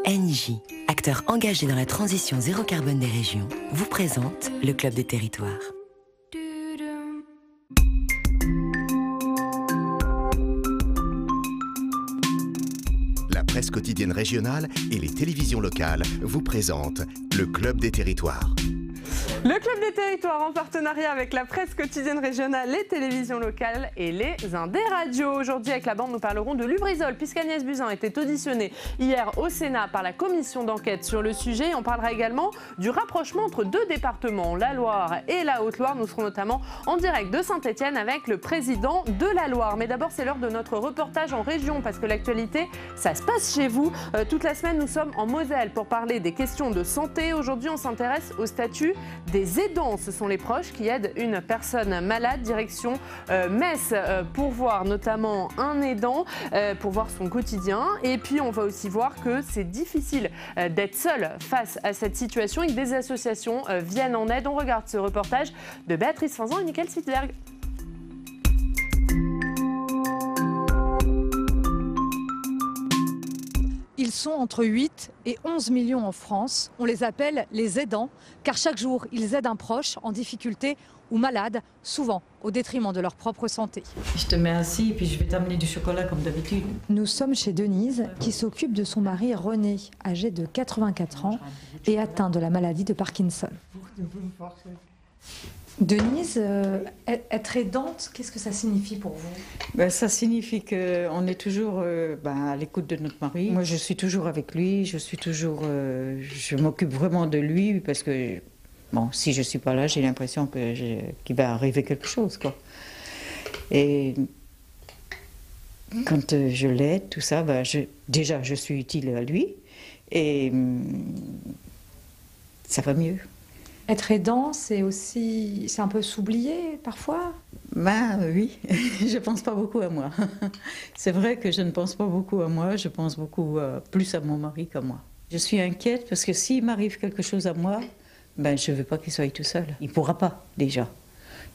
Engie, acteur engagé dans la transition zéro carbone des régions, vous présente le Club des Territoires. La presse quotidienne régionale et les télévisions locales vous présentent le Club des Territoires. Le Club des Territoires en partenariat avec la presse quotidienne régionale, les télévisions locales et les Indés radios. Aujourd'hui, avec la bande, nous parlerons de Lubrizol, puisqu'Agnès Buzyn était auditionnée hier au Sénat par la commission d'enquête sur le sujet. On parlera également du rapprochement entre 2 départements, la Loire et la Haute-Loire. Nous serons notamment en direct de Saint-Étienne avec le président de la Loire. Mais d'abord, c'est l'heure de notre reportage en région, parce que l'actualité, ça se passe chez vous. Toute la semaine, nous sommes en Moselle pour parler des questions de santé. Aujourd'hui, on s'intéresse au statut des aidants. Ce sont les proches qui aident une personne malade. Direction Metz pour voir notamment un aidant, pour voir son quotidien. Et puis on va aussi voir que c'est difficile d'être seul face à cette situation et que des associations viennent en aide. On regarde ce reportage de Béatrice Fanzan et Michael Sitzberg. Ils sont entre 8 et 11 millions en France. On les appelle les aidants, car chaque jour, ils aident un proche en difficulté ou malade, souvent au détriment de leur propre santé. Je te mets assis et puis je vais t'amener du chocolat comme d'habitude. Nous sommes chez Denise, qui s'occupe de son mari René, âgé de 84 ans et atteint de la maladie de Parkinson. Denise, être aidante, qu'est-ce que ça signifie pour vous ? Ça signifie qu'on est toujours à l'écoute de notre mari. Moi, je suis toujours avec lui, je m'occupe vraiment de lui parce que, si je ne suis pas là, j'ai l'impression qu'il va arriver quelque chose, quoi. Et quand je l'aide, tout ça, déjà je suis utile à lui et ça va mieux. Être aidant, c'est un peu s'oublier parfois? Oui, je pense pas beaucoup à moi. C'est vrai que je ne pense pas beaucoup à moi, je pense beaucoup plus à mon mari qu'à moi. Je suis inquiète parce que s'il m'arrive quelque chose à moi, je ne veux pas qu'il soit tout seul. Il ne pourra pas, déjà.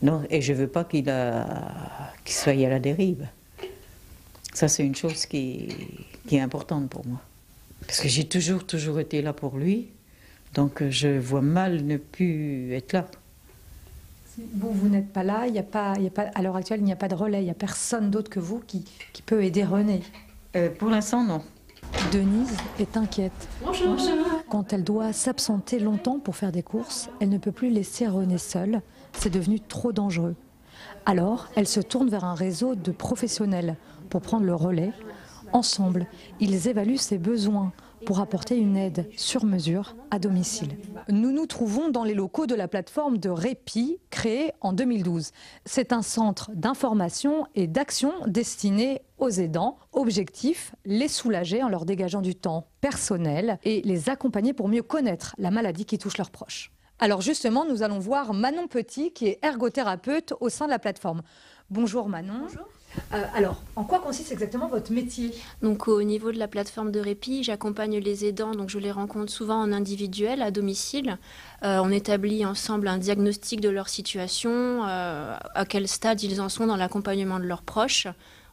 Non, et je ne veux pas qu'il soit à la dérive. Ça, c'est une chose qui est importante pour moi. Parce que j'ai toujours été là pour lui. Donc je vois mal ne plus être là. Vous n'êtes pas là, à l'heure actuelle, il n'y a pas de relais, il n'y a personne d'autre que vous qui peut aider René. Pour l'instant, non. Denise est inquiète. Bonjour. Quand elle doit s'absenter longtemps pour faire des courses, elle ne peut plus laisser René seul. C'est devenu trop dangereux. Alors, elle se tourne vers un réseau de professionnels pour prendre le relais. Ensemble, ils évaluent ses besoins pour apporter une aide sur mesure à domicile. Nous nous trouvons dans les locaux de la plateforme de répit créée en 2012. C'est un centre d'information et d'action destiné aux aidants. Objectif, les soulager en leur dégageant du temps personnel et les accompagner pour mieux connaître la maladie qui touche leurs proches. Alors justement, nous allons voir Manon Petit qui est ergothérapeute au sein de la plateforme. Bonjour Manon. Bonjour. Alors, en quoi consiste exactement votre métier? Donc au niveau de la plateforme de répit, j'accompagne les aidants, donc je les rencontre souvent en individuel, à domicile. On établit ensemble un diagnostic de leur situation, à quel stade ils en sont dans l'accompagnement de leurs proches.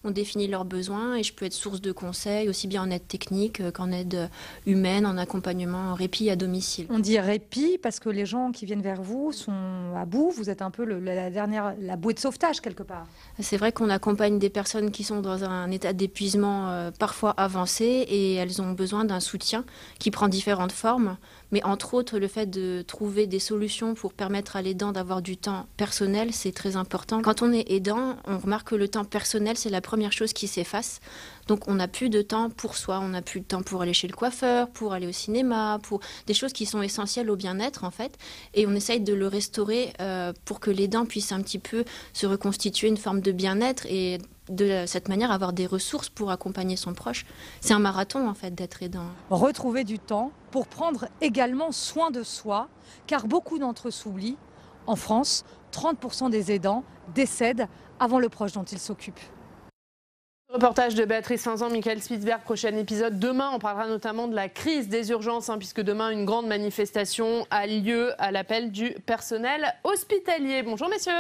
On définit leurs besoins et je peux être source de conseils, aussi bien en aide technique qu'en aide humaine, en accompagnement, en répit à domicile. On dit répit parce que les gens qui viennent vers vous sont à bout, vous êtes un peu la bouée de sauvetage quelque part. C'est vrai qu'on accompagne des personnes qui sont dans un état d'épuisement parfois avancé et elles ont besoin d'un soutien qui prend différentes formes. Mais entre autres, le fait de trouver des solutions pour permettre à l'aidant d'avoir du temps personnel, c'est très important. Quand on est aidant, on remarque que le temps personnel, c'est la première chose qui s'efface. Donc on n'a plus de temps pour soi, on n'a plus de temps pour aller chez le coiffeur, pour aller au cinéma, pour des choses qui sont essentielles au bien-être en fait. Et on essaye de le restaurer pour que l'aidant puisse un petit peu se reconstituer une forme de bien-être et de cette manière avoir des ressources pour accompagner son proche. C'est un marathon en fait d'être aidant. Retrouver du temps pour prendre également soin de soi, car beaucoup d'entre eux s'oublient. En France, 30% des aidants décèdent avant le proche dont ils s'occupent. Reportage de Béatrice Finzan, Michael Spitzberg, prochain épisode. Demain, on parlera notamment de la crise des urgences, puisque demain, une grande manifestation a lieu à l'appel du personnel hospitalier. Bonjour messieurs.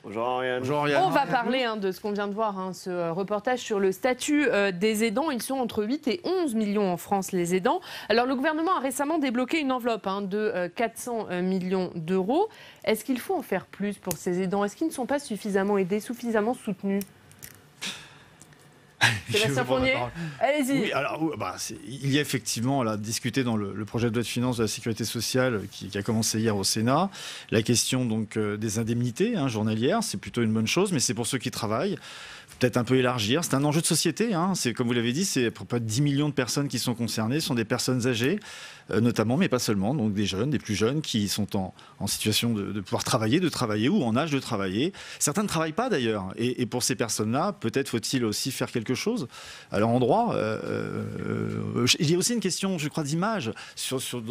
Bonjour Ariane. Bonjour Ariane. On va parler de ce qu'on vient de voir, ce reportage sur le statut des aidants. Ils sont entre 8 et 11 millions en France, les aidants. Alors le gouvernement a récemment débloqué une enveloppe de 400 millions d'euros. Est-ce qu'il faut en faire plus pour ces aidants? Est-ce qu'ils ne sont pas suffisamment aidés, suffisamment soutenus? Sébastien Fournier, allez-y. Oui, alors, il y a effectivement, là, discuté dans le projet de loi de finances de la sécurité sociale qui a commencé hier au Sénat, la question donc des indemnités journalières, c'est plutôt une bonne chose, mais c'est pour ceux qui travaillent. Peut-être un peu élargir. C'est un enjeu de société. C'est, comme vous l'avez dit, c'est à peu près 10 millions de personnes qui sont concernées. Ce sont des personnes âgées, notamment, mais pas seulement. Donc des jeunes, des plus jeunes qui sont en situation de pouvoir travailler, ou en âge de travailler. Certains ne travaillent pas d'ailleurs. Et pour ces personnes-là, peut-être faut-il aussi faire quelque chose à leur endroit. Il y a aussi une question, je crois, d'image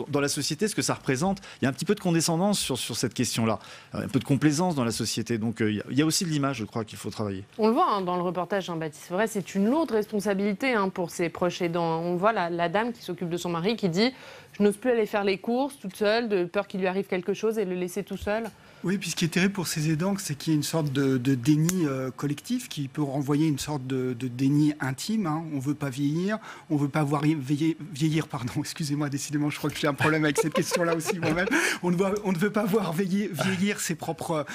dans la société, ce que ça représente. Il y a un petit peu de condescendance sur cette question-là. Un peu de complaisance dans la société. Donc il y a aussi de l'image, je crois, qu'il faut travailler. On le voit dans le reportage, Baptiste. C'est vrai, c'est une lourde responsabilité pour ses proches aidants. On voit la dame qui s'occupe de son mari qui dit « Je n'ose plus aller faire les courses toute seule, de peur qu'il lui arrive quelque chose et le laisser tout seul ». Oui, puis ce qui est terrible pour ces aidants, c'est qu'il y a une sorte de déni collectif qui peut renvoyer une sorte de déni intime. On ne veut pas vieillir, on ne veut pas vieillir, pardon, excusez-moi, décidément, je crois que j'ai un problème avec cette question-là aussi moi-même. On ne veut pas voir vieillir ses propres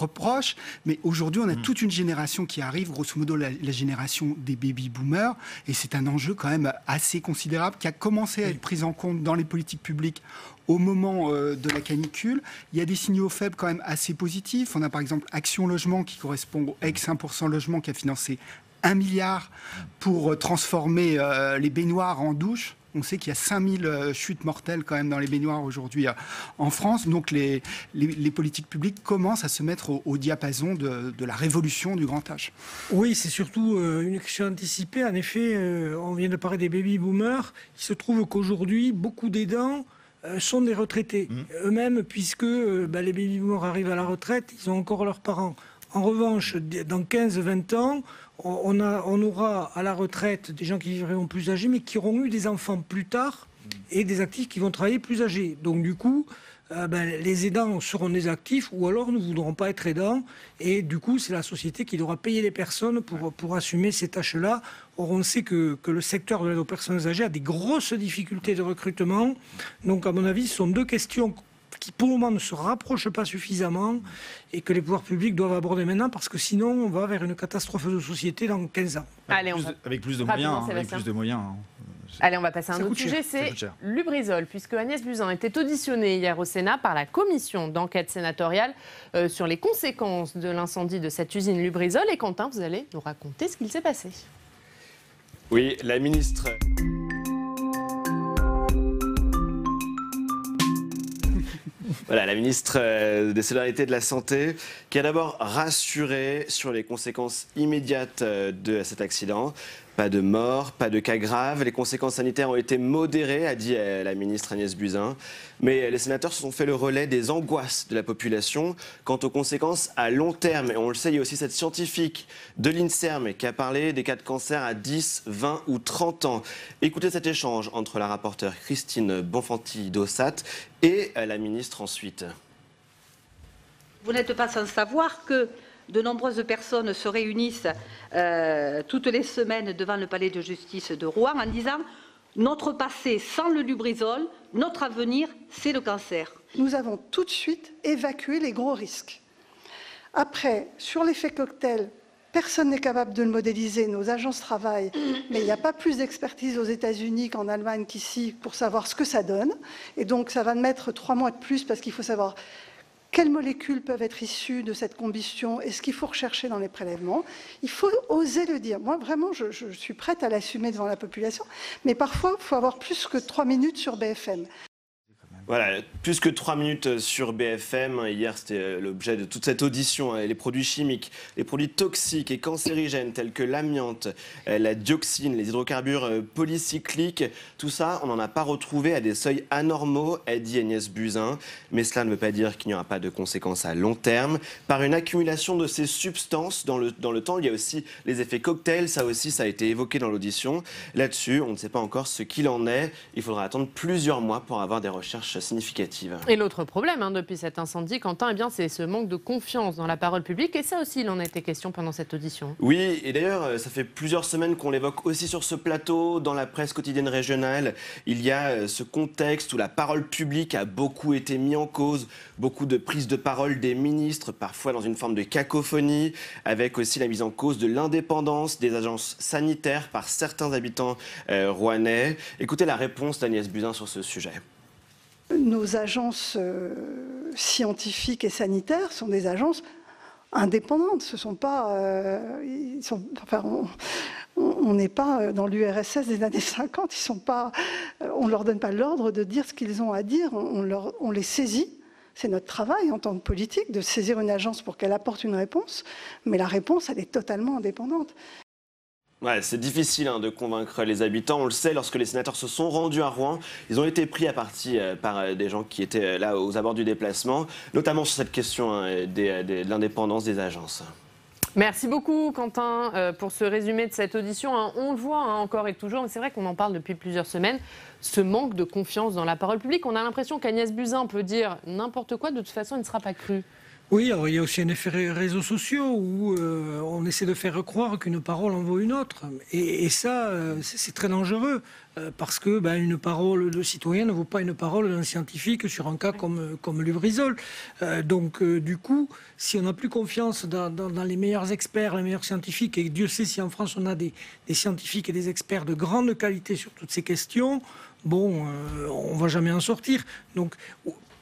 proches, mais aujourd'hui, on a toute une génération qui arrive, grosso modo la génération des baby-boomers, et c'est un enjeu quand même assez considérable qui a commencé à être pris en compte dans les politiques publiques au moment de la canicule. Il y a des signaux faibles quand même assez positifs. On a par exemple Action Logement qui correspond au ex-1% Logement qui a financé 1 milliard pour transformer les baignoires en douches. On sait qu'il y a 5000 chutes mortelles quand même dans les baignoires aujourd'hui en France. Donc les politiques publiques commencent à se mettre au diapason de la révolution du grand âge. Oui, c'est surtout une question anticipée. En effet, on vient de parler des baby-boomers. Il se trouve qu'aujourd'hui, beaucoup d'aidants sont des retraités eux-mêmes, puisque les baby-boomers arrivent à la retraite, ils ont encore leurs parents. En revanche, dans 15-20 ans, on aura à la retraite des gens qui vivront plus âgés, mais qui auront eu des enfants plus tard et des actifs qui vont travailler plus âgés. Donc du coup, les aidants seront des actifs ou alors ne voudront pas être aidants. Et du coup, c'est la société qui devra payer les personnes pour assumer ces tâches-là. Or, on sait que le secteur de l'aide aux personnes âgées a des grosses difficultés de recrutement. Donc, à mon avis, ce sont deux questions qui, pour le moment, ne se rapprochent pas suffisamment et que les pouvoirs publics doivent aborder maintenant parce que sinon, on va vers une catastrophe de société dans 15 ans. Allez, avec plus de moyens. Allez, on va passer à un autre sujet, c'est Lubrizol, puisque Agnès Buzyn était auditionnée hier au Sénat par la commission d'enquête sénatoriale sur les conséquences de l'incendie de cette usine Lubrizol. Et Quentin, vous allez nous raconter ce qu'il s'est passé. Oui, la ministre... Voilà, la ministre des Solidarités et de la Santé qui a d'abord rassuré sur les conséquences immédiates de cet accident. Pas de mort, pas de cas graves. Les conséquences sanitaires ont été modérées, a dit la ministre Agnès Buzyn. Mais les sénateurs se sont fait le relais des angoisses de la population quant aux conséquences à long terme. Et on le sait, il y a aussi cette scientifique de l'INSERM qui a parlé des cas de cancer à 10, 20 ou 30 ans. Écoutez cet échange entre la rapporteure Christine Bonfanti-Dossat et la ministre ensuite. Vous n'êtes pas sans savoir que de nombreuses personnes se réunissent toutes les semaines devant le palais de justice de Rouen en disant « Notre passé sans le Lubrizol, notre avenir, c'est le cancer ». Nous avons tout de suite évacué les gros risques. Après, sur l'effet cocktail, personne n'est capable de le modéliser, nos agences travaillent, mais il n'y a pas plus d'expertise aux États-Unis qu'en Allemagne qu'ici pour savoir ce que ça donne. Et donc ça va mettre 3 mois de plus parce qu'il faut savoir quelles molécules peuvent être issues de cette combustion et ce qu'il faut rechercher dans les prélèvements. Il faut oser le dire. Moi, vraiment, je suis prête à l'assumer devant la population, mais parfois, il faut avoir plus que 3 minutes sur BFM. Voilà, plus que 3 minutes sur BFM. Hier, c'était l'objet de toute cette audition. Les produits chimiques, les produits toxiques et cancérigènes tels que l'amiante, la dioxine, les hydrocarbures polycycliques, tout ça, on n'en a pas retrouvé à des seuils anormaux, a dit Agnès Buzyn. Mais cela ne veut pas dire qu'il n'y aura pas de conséquences à long terme. Par une accumulation de ces substances dans le temps, il y a aussi les effets cocktails. Ça aussi, ça a été évoqué dans l'audition. Là-dessus, on ne sait pas encore ce qu'il en est. Il faudra attendre plusieurs mois pour avoir des recherches significative. Et l'autre problème depuis cet incendie, Quentin, c'est ce manque de confiance dans la parole publique. Et ça aussi, il en a été question pendant cette audition. Oui, et d'ailleurs, ça fait plusieurs semaines qu'on l'évoque aussi sur ce plateau, dans la presse quotidienne régionale. Il y a ce contexte où la parole publique a beaucoup été mise en cause, beaucoup de prises de parole des ministres, parfois dans une forme de cacophonie, avec aussi la mise en cause de l'indépendance des agences sanitaires par certains habitants rouennais. Écoutez la réponse d'Agnès Buzyn sur ce sujet. Nos agences scientifiques et sanitaires sont des agences indépendantes. Ce sont pas, on n'est pas dans l'URSS des années 50. Ils sont pas, on leur donne pas l'ordre de dire ce qu'ils ont à dire. On les saisit. C'est notre travail en tant que politique de saisir une agence pour qu'elle apporte une réponse. Mais la réponse, elle est totalement indépendante. Ouais, c'est difficile de convaincre les habitants. On le sait, lorsque les sénateurs se sont rendus à Rouen, ils ont été pris à partie par des gens qui étaient là aux abords du déplacement, notamment sur cette question de l'indépendance des agences. Merci beaucoup, Quentin, pour ce résumé de cette audition. On le voit encore et toujours, mais c'est vrai qu'on en parle depuis plusieurs semaines, ce manque de confiance dans la parole publique. On a l'impression qu'Agnès Buzyn peut dire n'importe quoi, de toute façon, il ne sera pas cru. Oui, alors il y a aussi un effet réseaux sociaux où on essaie de faire croire qu'une parole en vaut une autre. Et ça, c'est très dangereux parce que une parole de citoyen ne vaut pas une parole d'un scientifique sur un cas comme Lubrizol. Donc, du coup, si on n'a plus confiance dans les meilleurs experts, les meilleurs scientifiques, et Dieu sait si en France on a des scientifiques et des experts de grande qualité sur toutes ces questions, on ne va jamais en sortir. Donc,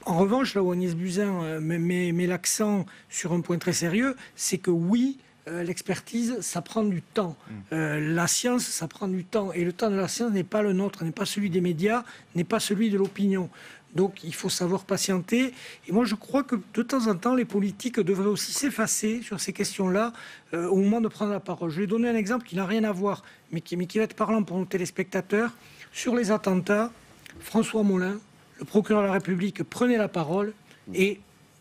en revanche, là où Agnès Buzyn met l'accent sur un point très sérieux, c'est que oui, l'expertise, ça prend du temps. La science, ça prend du temps. Et le temps de la science n'est pas le nôtre, n'est pas celui des médias, n'est pas celui de l'opinion. Donc il faut savoir patienter. Et moi je crois que de temps en temps, les politiques devraient aussi s'effacer sur ces questions-là au moment de prendre la parole. Je vais donner un exemple qui n'a rien à voir, mais qui va être parlant pour nos téléspectateurs. Sur les attentats, François Molins, le procureur de la République, prenait la parole et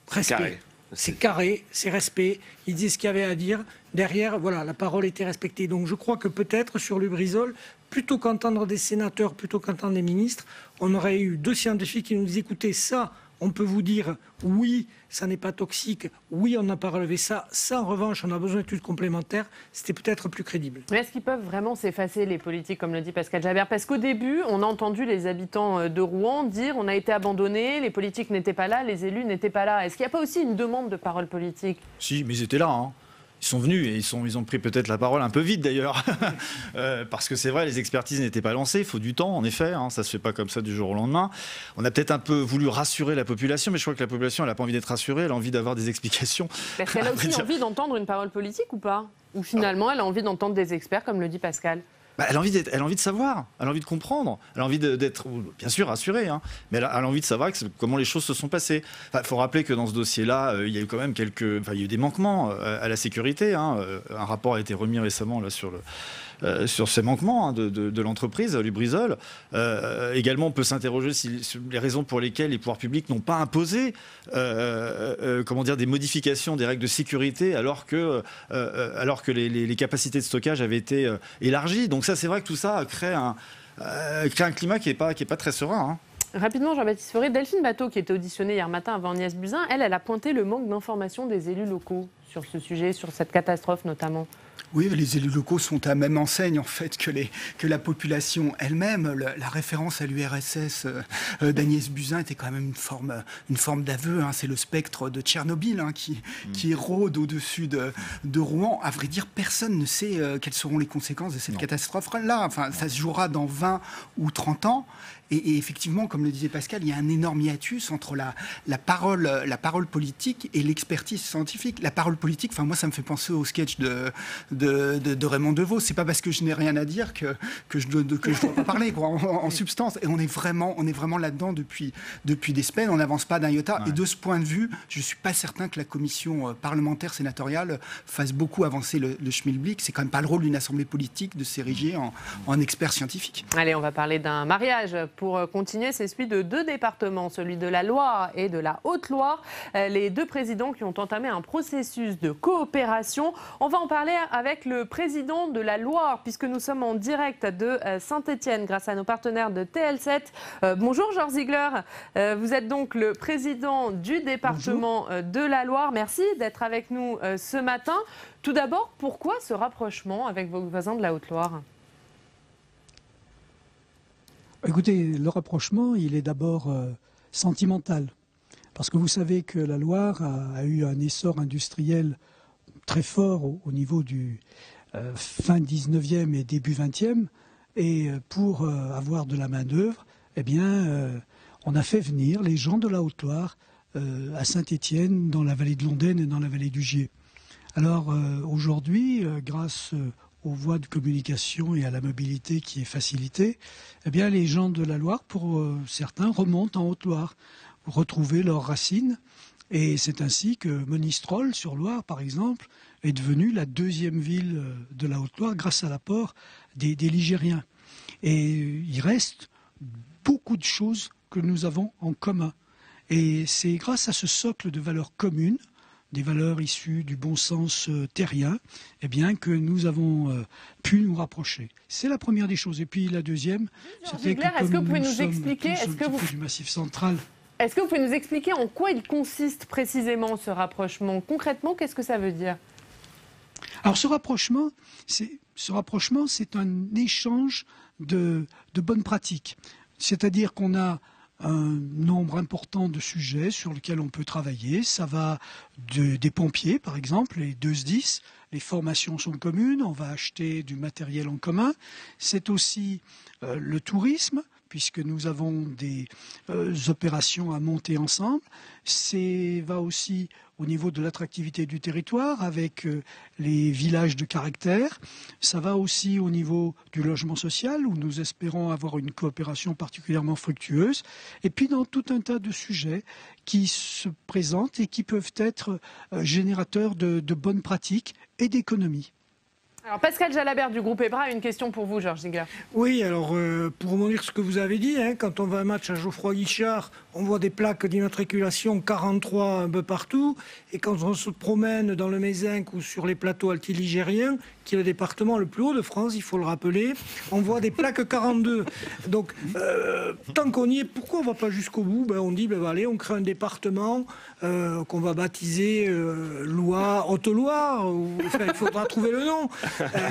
respect. C'est carré, c'est respect. Il disait ce qu'il y avait à dire. Derrière, voilà, la parole était respectée. Donc je crois que peut-être sur Lubrizol, plutôt qu'entendre des sénateurs, plutôt qu'entendre des ministres, on aurait eu 2 scientifiques qui nous disaient écoutez, ça, on peut vous dire oui, ça n'est pas toxique, oui, on n'a pas relevé ça. Ça, en revanche, on a besoin d'études complémentaires. C'était peut-être plus crédible. Mais est-ce qu'ils peuvent vraiment s'effacer, les politiques, comme le dit Pascal Jabert? Parce qu'au début, on a entendu les habitants de Rouen dire on a été abandonnés, les politiques n'étaient pas là, les élus n'étaient pas là. Est-ce qu'il n'y a pas aussi une demande de parole politique? Si, mais ils étaient là, hein. Ils sont venus et ils ont pris peut-être la parole un peu vite d'ailleurs. Parce que c'est vrai, les expertises n'étaient pas lancées, il faut du temps en effet, hein, ça ne se fait pas comme ça du jour au lendemain. On a peut-être un peu voulu rassurer la population, mais je crois que la population elle n'a pas envie d'être rassurée, elle a envie d'avoir des explications. Est-ce qu'elle a aussi envie d'entendre une parole politique ou pas? Ou finalement elle a envie d'entendre des experts comme le dit Pascal? Elle a envie de savoir, elle a envie de comprendre, elle a envie d'être, bien sûr, rassurée, hein, mais elle a envie de savoir comment les choses se sont passées. Il faut rappeler que dans ce dossier-là, il y a eu quand même il y a eu des manquements à la sécurité. Hein. Un rapport a été remis récemment là, sur ces manquements de l'entreprise, Lubrizol. Également, on peut s'interroger sur les raisons pour lesquelles les pouvoirs publics n'ont pas imposé des modifications des règles de sécurité alors que les capacités de stockage avaient été élargies. Donc ça, c'est vrai que tout ça crée un climat qui n'est pas très serein. Hein. Rapidement, Jean-Baptiste Fauré, Delphine Bateau, qui était auditionnée hier matin avant Agnès Buzyn, elle a pointé le manque d'information des élus locaux sur ce sujet, sur cette catastrophe notamment. Oui, les élus locaux sont à même enseigne en fait que la population elle-même. La référence à l'URSS d'Agnès Buzyn était quand même une forme d'aveu. Hein. C'est le spectre de Tchernobyl qui rôde au-dessus de Rouen. À vrai dire, personne ne sait quelles seront les conséquences de cette catastrophe-là. Enfin, ça se jouera dans 20 ou 30 ans. Et effectivement, comme le disait Pascal, il y a un énorme hiatus entre la parole politique et l'expertise scientifique. La parole politique, enfin moi, ça me fait penser au sketch de Raymond Devos. C'est pas parce que je n'ai rien à dire que je dois pas parler, quoi, en substance. Et on est vraiment là-dedans depuis des semaines. On n'avance pas d'un iota. Ouais. Et de ce point de vue, je suis pas certain que la commission parlementaire sénatoriale fasse beaucoup avancer le schmilblick. C'est quand même pas le rôle d'une assemblée politique de s'ériger en expert scientifique. Allez, on va parler d'un mariage. Pour continuer, c'est celui de 2 départements, celui de la Loire et de la Haute-Loire. Les 2 présidents qui ont entamé un processus de coopération. On va en parler avec le président de la Loire, puisque nous sommes en direct de Saint-Étienne grâce à nos partenaires de TL7. Bonjour Georges Ziegler, vous êtes donc le président du département de la Loire. Merci d'être avec nous ce matin. Tout d'abord, pourquoi ce rapprochement avec vos voisins de la Haute-Loire ? Écoutez, le rapprochement, il est d'abord sentimental. Parce que vous savez que la Loire a eu un essor industriel très fort au niveau du fin 19e et début 20e. Et pour avoir de la main-d'œuvre, eh bien, on a fait venir les gens de la Haute-Loire à Saint-Étienne, dans la vallée de l'Ondaine et dans la vallée du Gier. Alors aujourd'hui, grâce aux voies de communication et à la mobilité qui est facilitée, eh bien, les gens de la Loire, pour certains, remontent en Haute-Loire pour retrouver leurs racines. Et c'est ainsi que Monistrol, sur Loire, par exemple, est devenue la 2e ville de la Haute-Loire grâce à l'apport des Ligériens. Et il reste beaucoup de choses que nous avons en commun. Et c'est grâce à ce socle de valeurs communes, des valeurs issues du bon sens terrien, eh bien, que nous avons pu nous rapprocher. C'est la première des choses. Et puis la deuxième, c'était que est-ce que vous pouvez nous expliquer, du Massif central. Est-ce que vous pouvez nous expliquer en quoi il consiste précisément ce rapprochement? Concrètement, qu'est-ce que ça veut dire? Alors ce rapprochement, c'est un échange de bonnes pratiques. C'est-à-dire qu'on a un nombre important de sujets sur lesquels on peut travailler. Ça va des pompiers, par exemple, les 2 SDIS. Les formations sont communes, on va acheter du matériel en commun. C'est aussi le tourisme, puisque nous avons des opérations à monter ensemble. Va aussi au niveau de l'attractivité du territoire avec les villages de caractère. Ça va aussi au niveau du logement social où nous espérons avoir une coopération particulièrement fructueuse. Et puis dans tout un tas de sujets qui se présentent et qui peuvent être générateurs de bonnes pratiques et d'économie. Alors Pascal Jalabert du groupe EBRA, une question pour vous, Georges Ziegler. Oui, alors pour rebondir sur ce que vous avez dit, quand on va à un match à Geoffroy Guichard, on voit des plaques d'immatriculation 43 un peu partout, et quand on se promène dans le Mézenc ou sur les plateaux altiligériens, qui est le département le plus haut de France, il faut le rappeler, on voit des plaques 42. Donc, tant qu'on y est, pourquoi on ne va pas jusqu'au bout? On dit, allez, on crée un département qu'on va baptiser Haute-Loire, il faudra trouver le nom.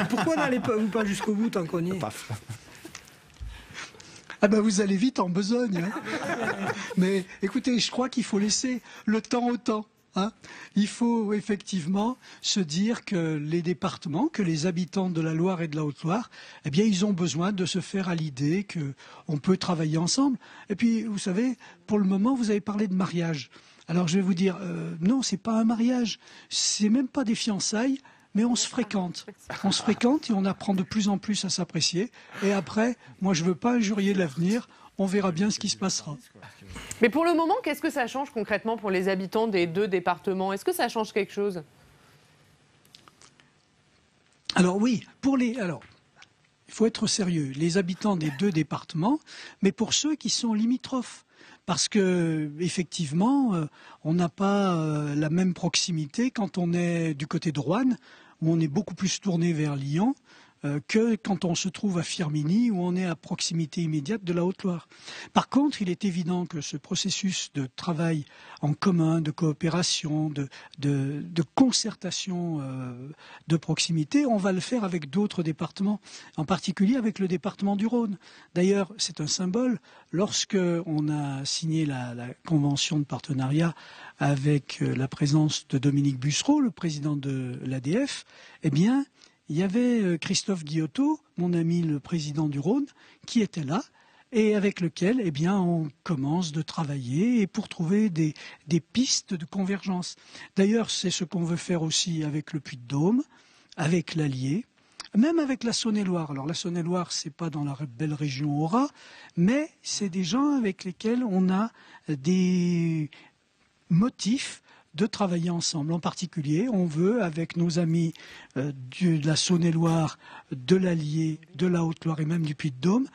Pourquoi n'allez pas jusqu'au bout tant qu'on y est? Vous allez vite en besogne. Mais écoutez, je crois qu'il faut laisser le temps au temps. Il faut effectivement se dire que les départements, que les habitants de la Loire et de la Haute-Loire, ils ont besoin de se faire à l'idée qu'on peut travailler ensemble. Et puis, vous savez, pour le moment, vous avez parlé de mariage. Alors je vais vous dire, non, c'est pas un mariage, c'est même pas des fiançailles. Mais on se fréquente. On se fréquente et on apprend de plus en plus à s'apprécier. Et après, moi, je ne veux pas injurier l'avenir. On verra bien ce qui se passera. Mais pour le moment, qu'est-ce que ça change concrètement pour les habitants des deux départements? Est-ce que ça change quelque chose? Alors oui, il faut être sérieux. Les habitants des deux départements, mais pour ceux qui sont limitrophes. Parce que effectivement, on n'a pas la même proximité quand on est du côté de Roanne, où on est beaucoup plus tourné vers Lyon, que quand on se trouve à Firminy, où on est à proximité immédiate de la Haute-Loire. Par contre, il est évident que ce processus de travail en commun, de coopération, de concertation de proximité, on va le faire avec d'autres départements, en particulier avec le département du Rhône. D'ailleurs, c'est un symbole. Lorsque on a signé la convention de partenariat avec la présence de Dominique Bussereau, le président de l'ADF, il y avait Christophe Guillotot, mon ami le président du Rhône, qui était là et avec lequel on commence de travailler et pour trouver des pistes de convergence. D'ailleurs, c'est ce qu'on veut faire aussi avec le Puy-de-Dôme, avec l'Allier, même avec la Saône-et-Loire. Alors la Saône-et-Loire, c'est pas dans la belle région Aura, mais c'est des gens avec lesquels on a des motifs de travailler ensemble. En particulier, on veut, avec nos amis de la Saône-et-Loire, de l'Allier, de la Haute-Loire et même du Puy-de-Dôme,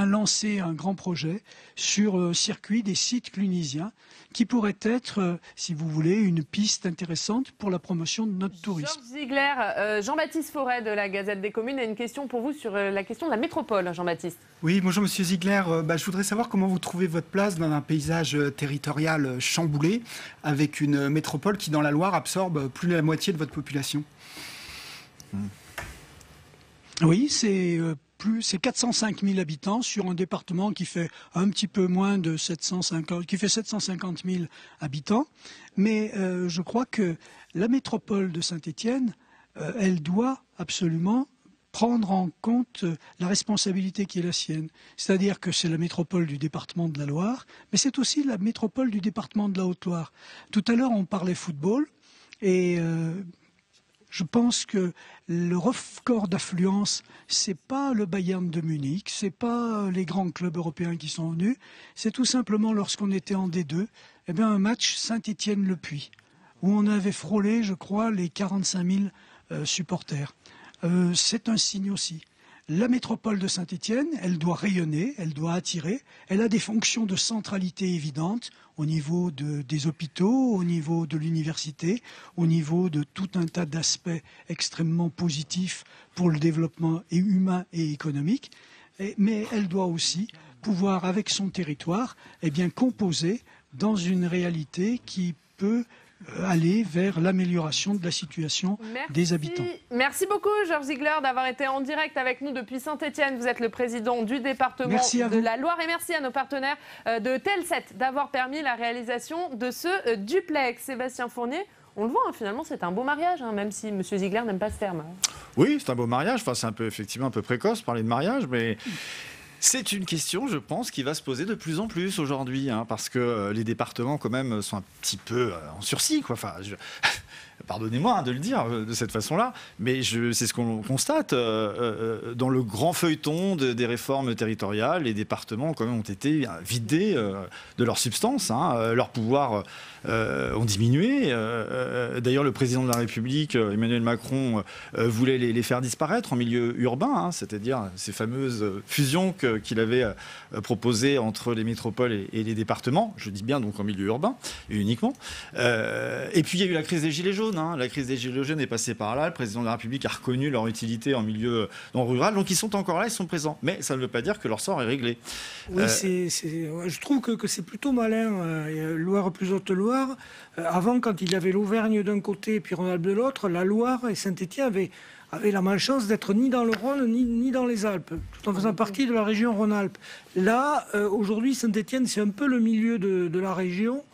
lancer un grand projet sur le circuit des sites clunisiens qui pourrait être, si vous voulez, une piste intéressante pour la promotion de notre tourisme. Georges Ziegler, Jean-Baptiste Forêt de la Gazette des Communes a une question pour vous sur la question de la métropole, Jean-Baptiste. Oui, bonjour Monsieur Ziegler. Je voudrais savoir comment vous trouvez votre place dans un paysage territorial chamboulé avec une métropole qui, dans la Loire, absorbe plus de la moitié de votre population. Oui, c'est 405 000 habitants sur un département qui fait un petit peu moins de 750 000 habitants. Mais je crois que la métropole de Saint-Étienne, elle doit absolument prendre en compte la responsabilité qui est la sienne. C'est-à-dire que c'est la métropole du département de la Loire, mais c'est aussi la métropole du département de la Haute-Loire. Tout à l'heure, on parlait football, et je pense que le record d'affluence, c'est pas le Bayern de Munich, c'est pas les grands clubs européens qui sont venus, c'est tout simplement lorsqu'on était en D2, un match Saint-Étienne-Le Puy, où on avait frôlé, je crois, les 45 000 supporters. C'est un signe aussi. La métropole de Saint-Étienne, elle doit rayonner, elle doit attirer, elle a des fonctions de centralité évidentes au niveau des hôpitaux, au niveau de l'université, au niveau de tout un tas d'aspects extrêmement positifs pour le développement humain et économique, mais elle doit aussi pouvoir, avec son territoire, composer dans une réalité qui peut aller vers l'amélioration de la situation des habitants. Merci beaucoup, Georges Ziegler, d'avoir été en direct avec nous depuis Saint-Étienne. Vous êtes le président du département de la Loire. Et merci à nos partenaires de Telset d'avoir permis la réalisation de ce duplex. Sébastien Fournier, on le voit, finalement, c'est un beau mariage, même si M. Ziegler n'aime pas ce terme. Oui, c'est un beau mariage. Enfin, c'est effectivement un peu précoce, parler de mariage, mais C'est une question, je pense, qui va se poser de plus en plus aujourd'hui, parce que les départements, quand même, sont un petit peu en sursis, quoi. Enfin, pardonnez-moi de le dire de cette façon-là, mais c'est ce qu'on constate. Dans le grand feuilleton des réformes territoriales, les départements, quand même, ont été vidés de leur substance. Leurs pouvoirs ont diminué. D'ailleurs, le président de la République, Emmanuel Macron, voulait les faire disparaître en milieu urbain, c'est-à-dire ces fameuses fusions qu'il avait proposées entre les métropoles et les départements. Je dis bien donc en milieu urbain, et uniquement. Et puis, il y a eu la crise des Gilets jaunes. La crise des Gilets jaunes est passée par là. Le président de la République a reconnu leur utilité en milieu rural. Donc, ils sont encore là, ils sont présents. Mais ça ne veut pas dire que leur sort est réglé. Oui, je trouve que c'est plutôt malin. Loire plus Haute-Loire. Avant, quand il y avait l'Auvergne d'un côté et puis Rhône-Alpes de l'autre, la Loire et Saint-Étienne avaient la malchance d'être ni dans le Rhône ni dans les Alpes, tout en faisant partie de la région Rhône-Alpes. Là, aujourd'hui, Saint-Étienne, c'est un peu le milieu de la région,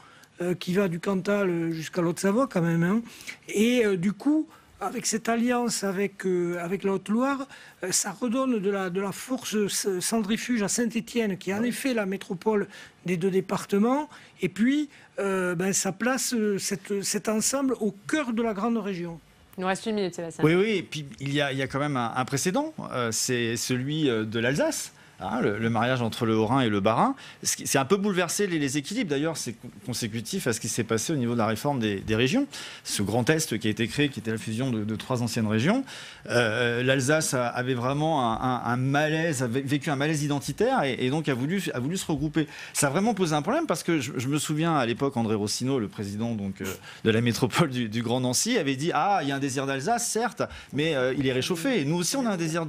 qui va du Cantal jusqu'à l'Haute-Savoie quand même. Et du coup, avec cette alliance avec la Haute-Loire, ça redonne de la force centrifuge à Saint-Étienne, qui est en effet la métropole des deux départements. Et puis, ça place cet ensemble au cœur de la grande région. Il nous reste une minute, Sébastien. Oui, et puis il y a quand même un précédent, c'est celui de l'Alsace. Le mariage entre le Haut-Rhin et le Bas-Rhin, c'est un peu bouleversé les équilibres. D'ailleurs, c'est consécutif à ce qui s'est passé au niveau de la réforme des régions. Ce Grand Est qui a été créé, qui était la fusion de 3 anciennes régions. L'Alsace avait vraiment un malaise, a vécu un malaise identitaire et donc a voulu se regrouper. Ça a vraiment posé un problème parce que je me souviens à l'époque, André Rossino, le président de la métropole du Grand Nancy, avait dit il y a un désir d'Alsace, certes, mais il est réchauffé. Et nous aussi, on a un désir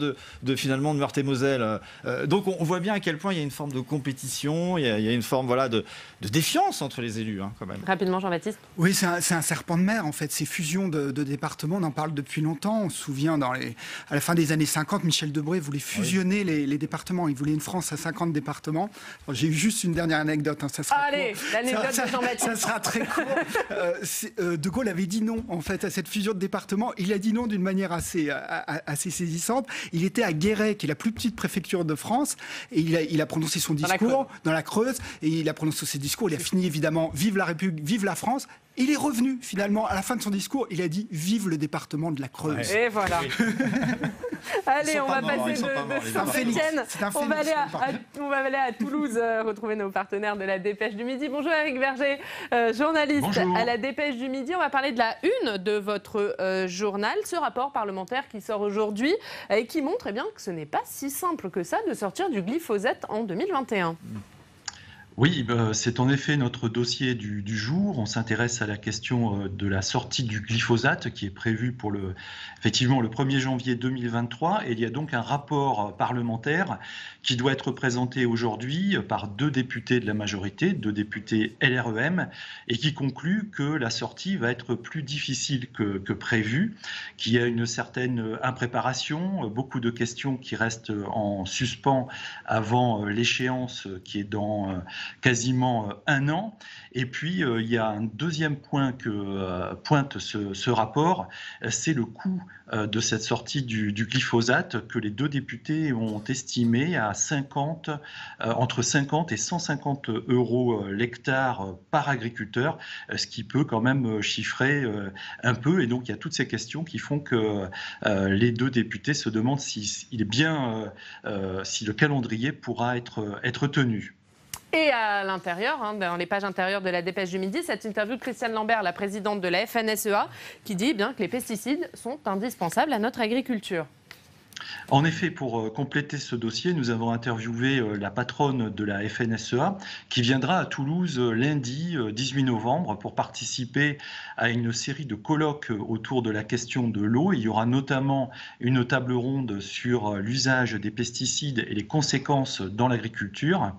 finalement de Meurthe-et-Moselle. Donc on voit bien à quel point il y a une forme de compétition, il y a une forme de défiance entre les élus, quand même. Rapidement, Jean-Baptiste. Oui, c'est un serpent de mer, en fait. Ces fusions de départements, on en parle depuis longtemps. On se souvient, à la fin des années 50, Michel Debré voulait fusionner les départements. Il voulait une France à 50 départements. J'ai eu juste une dernière anecdote. Ça sera Allez, l'anecdote de Jean-Baptiste. Ça sera très court. De Gaulle avait dit non, en fait, à cette fusion de départements. Il a dit non d'une manière assez saisissante. Il était à Guéret, qui est la plus petite préfecture de France. Et il a prononcé son discours dans la Creuse. Et il a prononcé ses discours. Il a fini évidemment vive la République, vive la France. Il est revenu finalement à la fin de son discours. Il a dit vive le département de la Creuse. Et voilà. Allez, on va passer de Saint-Étienne. On va aller à Toulouse retrouver nos partenaires de la Dépêche du Midi. Bonjour Éric Berger, journaliste à la Dépêche du Midi. On va parler de la une de votre journal, ce rapport parlementaire qui sort aujourd'hui et qui montre que ce n'est pas si simple que ça de sortir du glyphosate en 2021. Oui, c'est en effet notre dossier du jour. On s'intéresse à la question de la sortie du glyphosate qui est prévue pour effectivement le 1er janvier 2023. Et il y a donc un rapport parlementaire qui doit être présenté aujourd'hui par 2 députés de la majorité, 2 députés LREM, et qui conclut que la sortie va être plus difficile que prévu, qu'il y a une certaine impréparation, beaucoup de questions qui restent en suspens avant l'échéance qui est dans quasiment 1 an. Et puis, il y a un deuxième point que pointe ce rapport, c'est le coût de cette sortie du glyphosate que les 2 députés ont estimé à entre 50 et 150 euros l'hectare par agriculteur, ce qui peut quand même chiffrer un peu. Et donc, il y a toutes ces questions qui font que les 2 députés se demandent si le calendrier pourra être tenu. Et à l'intérieur, dans les pages intérieures de la Dépêche du Midi, cette interview de Christiane Lambert, la présidente de la FNSEA, qui dit que les pesticides sont indispensables à notre agriculture. En effet, pour compléter ce dossier, nous avons interviewé la patronne de la FNSEA qui viendra à Toulouse lundi 18 novembre pour participer à une série de colloques autour de la question de l'eau. Il y aura notamment une table ronde sur l'usage des pesticides et les conséquences dans l'agriculture,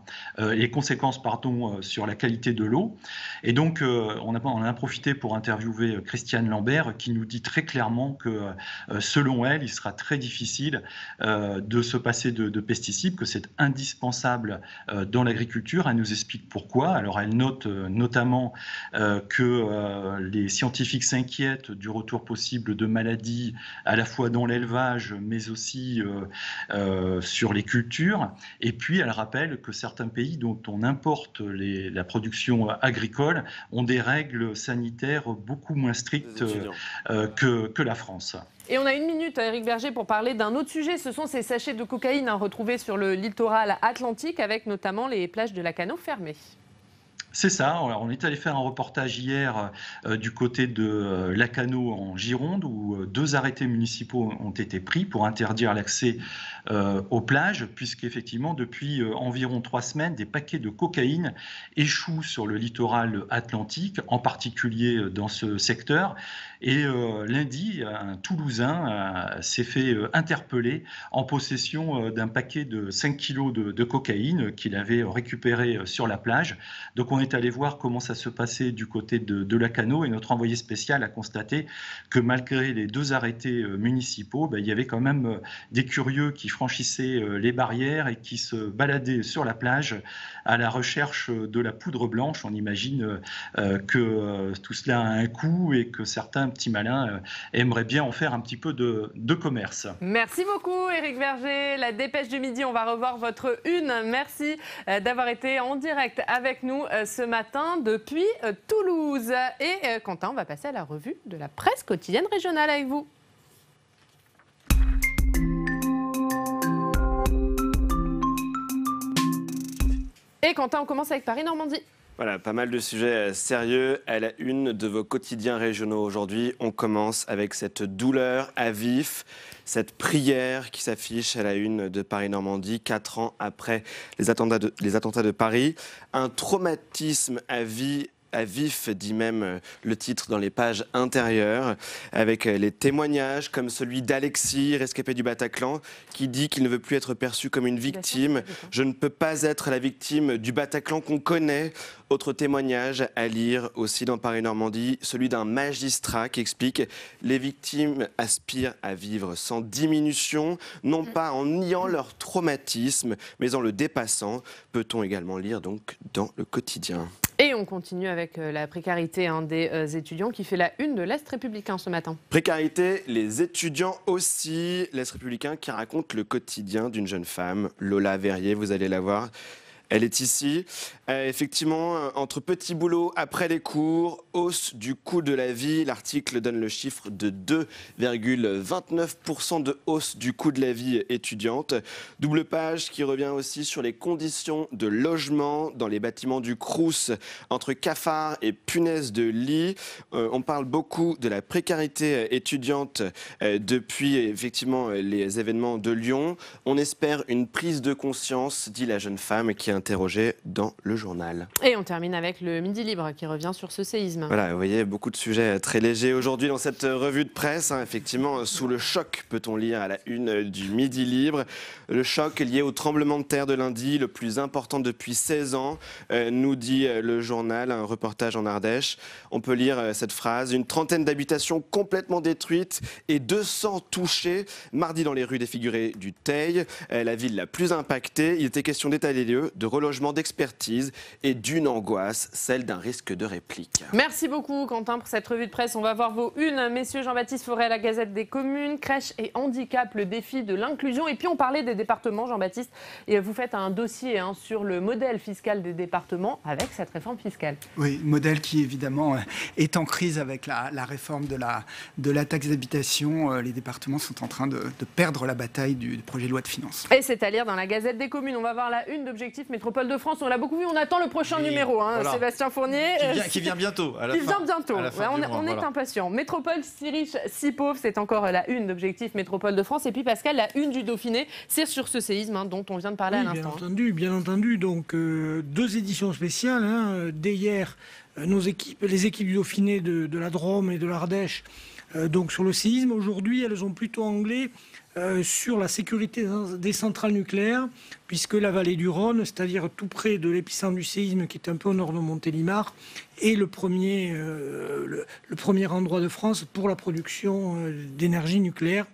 sur la qualité de l'eau. Et donc, on en a profité pour interviewer Christiane Lambert qui nous dit très clairement que, selon elle, il sera très difficile de se passer de pesticides, que c'est indispensable dans l'agriculture. Elle nous explique pourquoi. Alors elle note notamment que les scientifiques s'inquiètent du retour possible de maladies à la fois dans l'élevage mais aussi sur les cultures. Et puis elle rappelle que certains pays dont on importe la production agricole ont des règles sanitaires beaucoup moins strictes que la France. Et on a 1 minute, Éric Berger, pour parler d'un autre sujet. Ce sont ces sachets de cocaïne retrouvés sur le littoral atlantique, avec notamment les plages de Lacanau fermées. C'est ça. Alors, on est allé faire un reportage hier du côté de Lacanau en Gironde, où 2 arrêtés municipaux ont été pris pour interdire l'accès aux plages, puisqu'effectivement, depuis environ 3 semaines, des paquets de cocaïne échouent sur le littoral atlantique, en particulier dans ce secteur. Et lundi, un Toulousain s'est fait interpeller en possession d'un paquet de 5 kilos de cocaïne qu'il avait récupéré sur la plage. Donc on est allé voir comment ça se passait du côté de Lacanau, et notre envoyé spécial a constaté que malgré les 2 arrêtés municipaux, il y avait quand même des curieux qui franchissaient les barrières et qui se baladaient sur la plage à la recherche de la poudre blanche. On imagine que tout cela a un coût et que certains petits malins aimeraient bien en faire un petit peu de commerce. Merci beaucoup Éric Berger. La dépêche du midi, on va revoir votre une. Merci d'avoir été en direct avec nous ce matin depuis Toulouse. Et Quentin, on va passer à la revue de la presse quotidienne régionale avec vous. Et Quentin, on commence avec Paris-Normandie. Voilà, pas mal de sujets sérieux à la une de vos quotidiens régionaux aujourd'hui. On commence avec cette douleur à vif, cette prière qui s'affiche à la une de Paris-Normandie, 4 ans après les attentats de Paris. Un traumatisme à vif, dit même le titre dans les pages intérieures, avec les témoignages comme celui d'Alexis, rescapé du Bataclan, qui dit qu'il ne veut plus être perçu comme une victime. Je ne peux pas être la victime du Bataclan qu'on connaît. Autre témoignage à lire aussi dans Paris-Normandie, celui d'un magistrat qui explique « Les victimes aspirent à vivre sans diminution, non pas en niant leur traumatisme, mais en le dépassant », peut-on également lire donc dans le quotidien. Et on continue avec la précarité des étudiants qui fait la une de l'Est républicain ce matin. Précarité, les étudiants aussi. L'Est républicain qui raconte le quotidien d'une jeune femme, Lola Verrier, vous allez la voir. Elle est ici. Effectivement, entre petits boulots, après les cours, hausse du coût de la vie. L'article donne le chiffre de 2,29% de hausse du coût de la vie étudiante. Double page qui revient aussi sur les conditions de logement dans les bâtiments du Crous, entre cafards et punaises de lit. On parle beaucoup de la précarité étudiante depuis effectivement les événements de Lyon. On espère une prise de conscience, dit la jeune femme qui est interrogée dans le journal. Et on termine avec le Midi Libre qui revient sur ce séisme. Voilà, vous voyez, beaucoup de sujets très légers aujourd'hui dans cette revue de presse. Effectivement, sous le choc, peut-on lire à la une du Midi Libre. Le choc lié au tremblement de terre de lundi, le plus important depuis 16 ans, nous dit le journal, un reportage en Ardèche. On peut lire cette phrase, une trentaine d'habitations complètement détruites et 200 touchées. Mardi dans les rues défigurées du Teil, la ville la plus impactée. Il était question d'état des lieux, de relogement, d'expertise et d'une angoisse, celle d'un risque de réplique. Merci beaucoup Quentin pour cette revue de presse. On va voir vos unes. Messieurs, Jean-Baptiste Forêt à la Gazette des communes, crèche et handicap, le défi de l'inclusion. Et puis on parlait des départements, Jean-Baptiste, et vous faites un dossier sur le modèle fiscal des départements avec cette réforme fiscale. Oui, modèle qui évidemment est en crise avec la réforme de la taxe d'habitation. Les départements sont en train de perdre la bataille du projet de loi de finances. Et c'est à lire dans la Gazette des communes. On va voir la une d'Objectif Métropole de France. On l'a beaucoup vu, on attend le prochain numéro. Voilà. Sébastien Fournier. Qui vient bientôt. Qui vient bientôt. On est impatients. Métropole si riche, si pauvre, c'est encore la une d'Objectif Métropole de France. Et puis Pascal, la une du Dauphiné, c'est sur ce séisme dont on vient de parler à l'instant. Bien entendu. Donc 2 éditions spéciales. Dès hier, les équipes du Dauphiné, de la Drôme et de l'Ardèche Donc sur le séisme, aujourd'hui, elles ont plutôt anglais sur la sécurité des centrales nucléaires, puisque la vallée du Rhône, c'est-à-dire tout près de l'épicentre du séisme, qui est un peu au nord de Montélimar, est le premier endroit de France pour la production d'énergie nucléaire.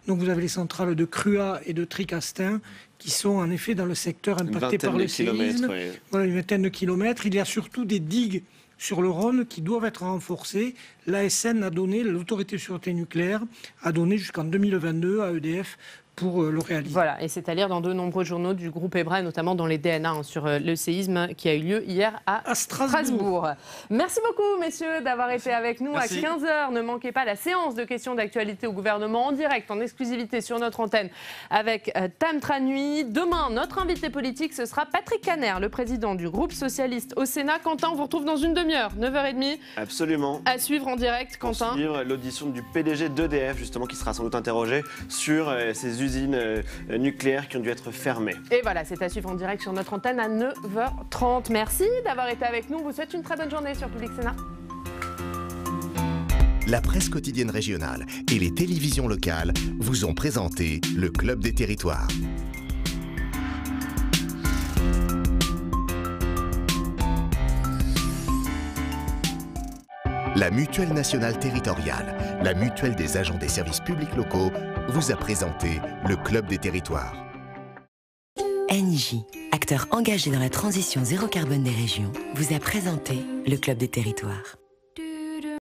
Donc vous avez les centrales de Cruas et de Tricastin, qui sont en effet dans le secteur impacté par le séisme. Voilà, une vingtaine de kilomètres. Il y a surtout des digues sur le Rhône qui doivent être renforcées. L'ASN a donné, l'autorité de sûreté nucléaire a donné jusqu'en 2022 à EDF pour le réaliser. Voilà, et c'est à lire dans de nombreux journaux du groupe EBRA, notamment dans les DNA, sur le séisme qui a eu lieu hier à Strasbourg. Merci beaucoup, messieurs, d'avoir été avec nous. Merci. À 15h, ne manquez pas la séance de questions d'actualité au gouvernement en direct, en exclusivité sur notre antenne avec Tam Tranui. Demain, notre invité politique, ce sera Patrick Kanner, le président du groupe socialiste au Sénat. Quentin, on vous retrouve dans une demi-heure, 9h30. Absolument. À suivre en direct, Quentin. Pour suivre l'audition du PDG d'EDF, justement, qui sera sans doute interrogé sur ces usines nucléaires qui ont dû être fermées. Et voilà, c'est à suivre en direct sur notre antenne à 9h30. Merci d'avoir été avec nous. On vous souhaite une très bonne journée sur Public Sénat. La presse quotidienne régionale et les télévisions locales vous ont présenté le Club des Territoires. La Mutuelle nationale territoriale, la mutuelle des agents des services publics locaux, vous a présenté le Club des Territoires. Engie, acteur engagé dans la transition zéro carbone des régions, vous a présenté le Club des Territoires.